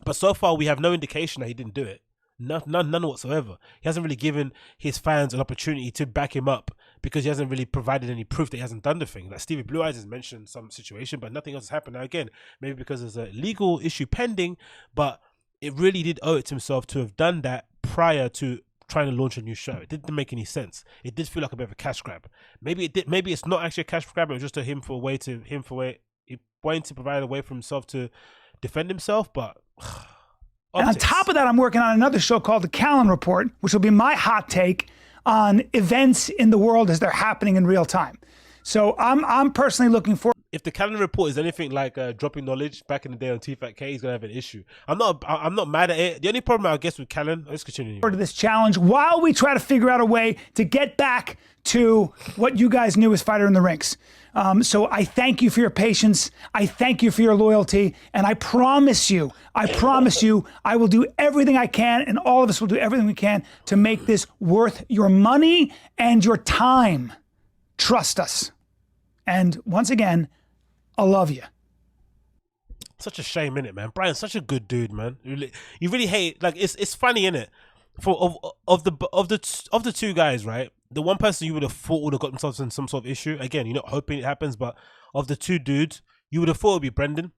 But so far, we have no indication that he didn't do it. None whatsoever. He hasn't really given his fans an opportunity to back him up because he hasn't really provided any proof that he hasn't done the thing. Like Stevie Blue Eyes has mentioned some situation, but nothing else has happened. Now again, maybe because there's a legal issue pending, but it really did owe it to himself to have done that prior to trying to launch a new show. It didn't make any sense. It did feel like a bit of a cash grab. Maybe it did. Maybe it's not actually a cash grab. It was just he wanting to provide a way for himself to defend himself, but. And on top of that, I'm working on another show called The Callen Report, which will be my hot take on events in the world as they're happening in real time. So I'm personally looking forward. If The Callen Report is anything like dropping knowledge back in the day on T-Fat-K, he's gonna have an issue. I'm not mad at it. The only problem I guess with Callen, let's continue. To this challenge while we try to figure out a way to get back to what you guys knew as Fighter in the Rinks. So I thank you for your patience. I thank you for your loyalty. And I promise you, I will do everything I can, and all of us will do everything we can to make this worth your money and your time. Trust us. And once again, I love you. Such a shame, innit, man? Brian's such a good dude, man. You really hate, like, it's funny, innit? of the two guys, right? The one person you would have thought would have got themselves in some sort of issue. Again, you're not hoping it happens, but of the two dudes, you would have thought it would be Brendan.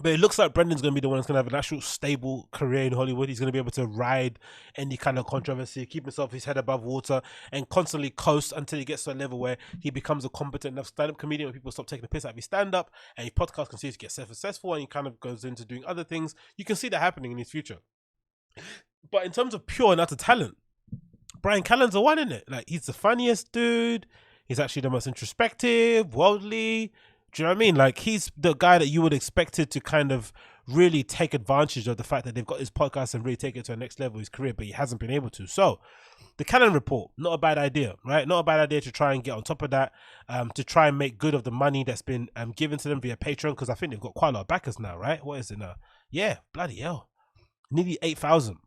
But it looks like Brendan's going to be the one that's going to have an actual stable career in Hollywood. He's going to be able to ride any kind of controversy, keep himself his head above water, and constantly coast until he gets to a level where he becomes a competent enough stand-up comedian where people stop taking the piss out of his stand-up, and his podcast continues to get successful, and he kind of goes into doing other things. You can see that happening in his future. But in terms of pure and utter talent, Bryan Callen's the one, isn't it? Like, he's the funniest dude. He's actually the most introspective, worldly. Do you know what I mean? Like, he's the guy that you would expect it to kind of really take advantage of the fact that they've got his podcast and really take it to the next level of his career, but he hasn't been able to. So, the Callen report, not a bad idea, right? Not a bad idea to try and get on top of that, to try and make good of the money that's been given to them via Patreon, because I think they've got quite a lot of backers now, right? What is it now? Yeah, bloody hell. Nearly 8,000.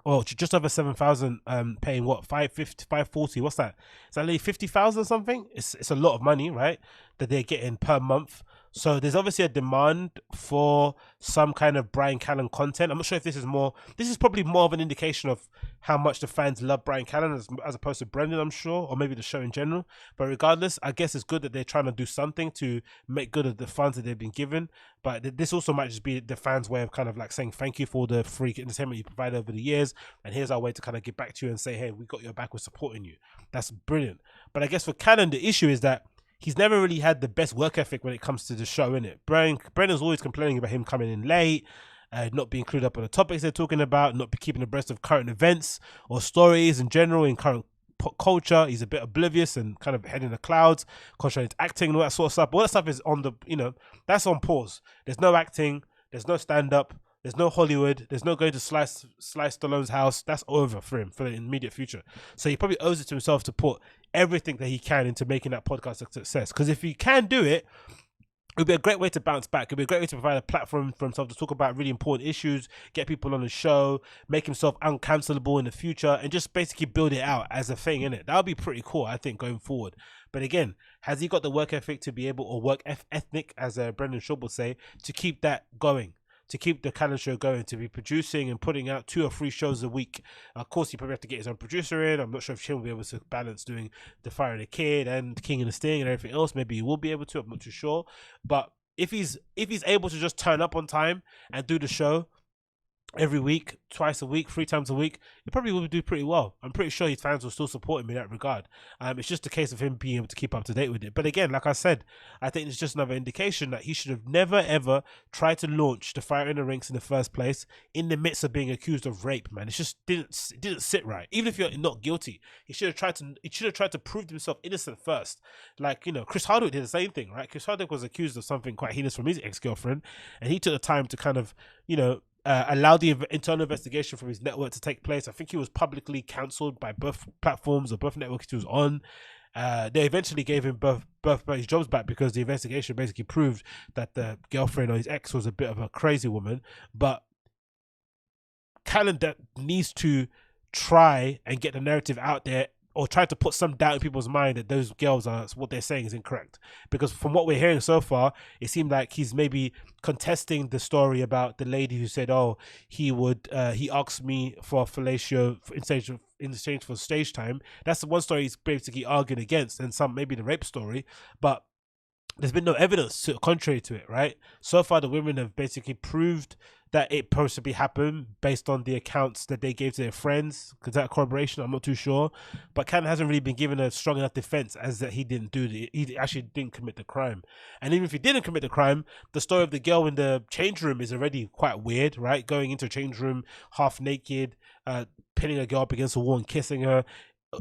Well, just over 7,000, paying what, 550, 540, what's that? Is that nearly 50,000 or something? It's a lot of money, right? That they're getting per month. So there's obviously a demand for some kind of Bryan Callen content. I'm not sure if this is probably more of an indication of how much the fans love Bryan Callen as opposed to Brendan, I'm sure, or maybe the show in general. But regardless, I guess it's good that they're trying to do something to make good of the funds that they've been given. But this also might just be the fans' way of kind of like saying thank you for the free entertainment you provided over the years, and here's our way to kind of get back to you and say, hey, we got your back, we're supporting you. That's brilliant. But I guess for Callen, the issue is that he's never really had the best work ethic when it comes to the show, innit? Brendan's always complaining about him coming in late, not being clued up on the topics they're talking about, not be keeping abreast of current events or stories in general in current culture. He's a bit oblivious and kind of head in the clouds, concentrating acting and all that sort of stuff. But all that stuff is on the, that's on pause. There's no acting, there's no stand-up, there's no Hollywood, there's no going to Sly Stallone's house. That's over for him for the immediate future. So he probably owes it to himself to put everything that he can into making that podcast a success. Because if he can do it, it would be a great way to bounce back. It would be a great way to provide a platform for himself to talk about really important issues, get people on the show, make himself uncancelable in the future, and just basically build it out as a thing, innit? That would be pretty cool, I think, going forward. But again, has he got the work ethic to be able, or work ethic, as Brendan Schaub would say, to keep that going? To keep the Callen show going, to be producing and putting out 2 or 3 shows a week. Of course, he probably have to get his own producer in. I'm not sure if Shin will be able to balance doing The Fire and the Kid and King and the Sting and everything else. Maybe he will be able to. I'm not too sure. But if he's able to just turn up on time and do the show every week, twice a week, 3 times a week, he probably will do pretty well. I'm pretty sure his fans will still support him in that regard. It's just a case of him being able to keep up to date with it. But again, like I said, I think it's just another indication that he should have never ever tried to launch the Fire in the Rinks in the first place in the midst of being accused of rape, man. It just didn't sit right. Even if you're not guilty, he should have tried to prove himself innocent first. Like, Chris Hardwick did the same thing, right? Chris Hardwick was accused of something quite heinous from his ex-girlfriend, and he took the time to kind of, allow the internal investigation from his network to take place. I think he was publicly cancelled by both platforms or both networks he was on. They eventually gave him both his jobs back because the investigation basically proved that the girlfriend or his ex was a bit of a crazy woman. But Callen needs to try and get the narrative out there, or try to put some doubt in people's mind that those girls are, what they're saying is incorrect. Because from what we're hearing so far, it seemed like he's maybe contesting the story about the lady who said, oh, he asked me for fellatio in exchange for stage time. That's the one story he's basically arguing against, and maybe the rape story. But there's been no evidence contrary to it, right? So far, the women have basically proved that it possibly happened based on the accounts that they gave to their friends. Because that corroboration, I'm not too sure. But Callen hasn't really been given a strong enough defense as that he actually didn't commit the crime. And even if he didn't commit the crime, the story of the girl in the change room is already quite weird, right? Going into a change room half naked, pinning a girl up against a wall and kissing her.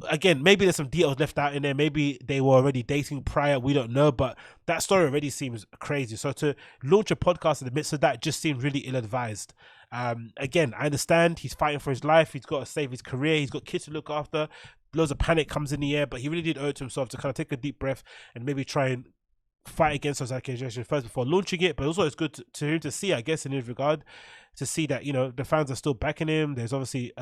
Again, maybe there's some details left out in there. Maybe they were already dating prior. We don't know, but that story already seems crazy. So to launch a podcast in the midst of that just seemed really ill-advised. Again, I understand he's fighting for his life. He's got to save his career. He's got kids to look after. Loads of panic comes in the air, but he really did owe it to himself to kind of take a deep breath and maybe try and fight against those accusations first before launching it. But also it's good to him to see, I guess, in his regard, to see that the fans are still backing him. There's obviously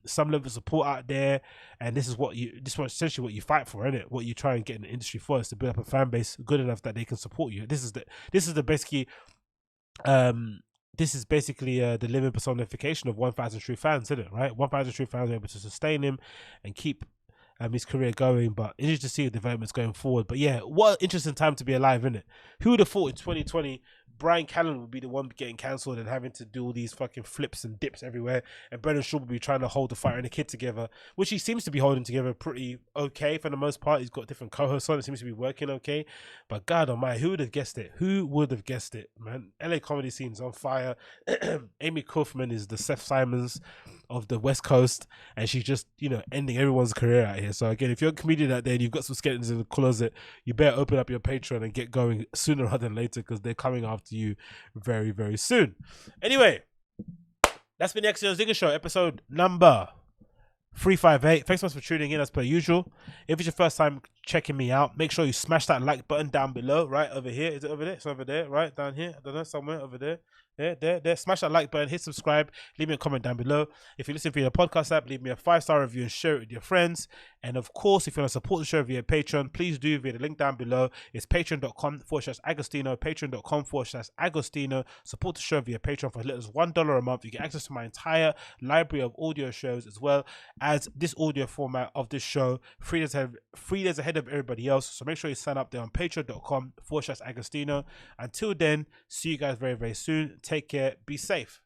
some level of support out there, and this is essentially what you fight for, isn't it? What you try and get in the industry for is to build up a fan base good enough that they can support you. This is the basically this is basically the living personification of 1,000 True fans, isn't it? Right, 1,000 True fans are able to sustain him and keep his career going. But interesting to see the developments going forward. But yeah, what an interesting time to be alive, isn't it? Who would have thought in 2020 Bryan Callen would be the one getting cancelled and having to do all these fucking flips and dips everywhere, and Brendan Shaw would be trying to hold the fighter and the kid together, which he seems to be holding together pretty okay for the most part. He's got different co-hosts on, it seems to be working okay. But God almighty, who would have guessed it? Who would have guessed it, man? LA comedy scene is on fire. Amy Kaufman is the Seth Simons of the West Coast, and she's just, you know, ending everyone's career out here. So again, if you're a comedian out there and you've got some skeletons in the closet, you better open up your Patreon and get going sooner rather than later, because they're coming after you very, very soon. Anyway, that's been the Agostinho Zinga Show, episode number 358. Thanks so much for tuning in as per usual. If it's your first time checking me out, make sure you smash that like button down below, right over here. Is it over there? It's over there, right down here. I don't know, somewhere over there. There. Smash that like button, hit subscribe, leave me a comment down below. If you listen via the podcast app, leave me a 5-star review and share it with your friends. And of course, if you want to support the show via Patreon, please do via the link down below. It's patreon.com/Agostinho, patreon.com/Agostinho. Support the show via Patreon for as little as $1 a month. You get access to my entire library of audio shows, as well as this audio format of this show 3 days ahead of everybody else. So make sure you sign up there on patreon.com/Agostinho. Until then, see you guys very, very soon. Take care. Be safe.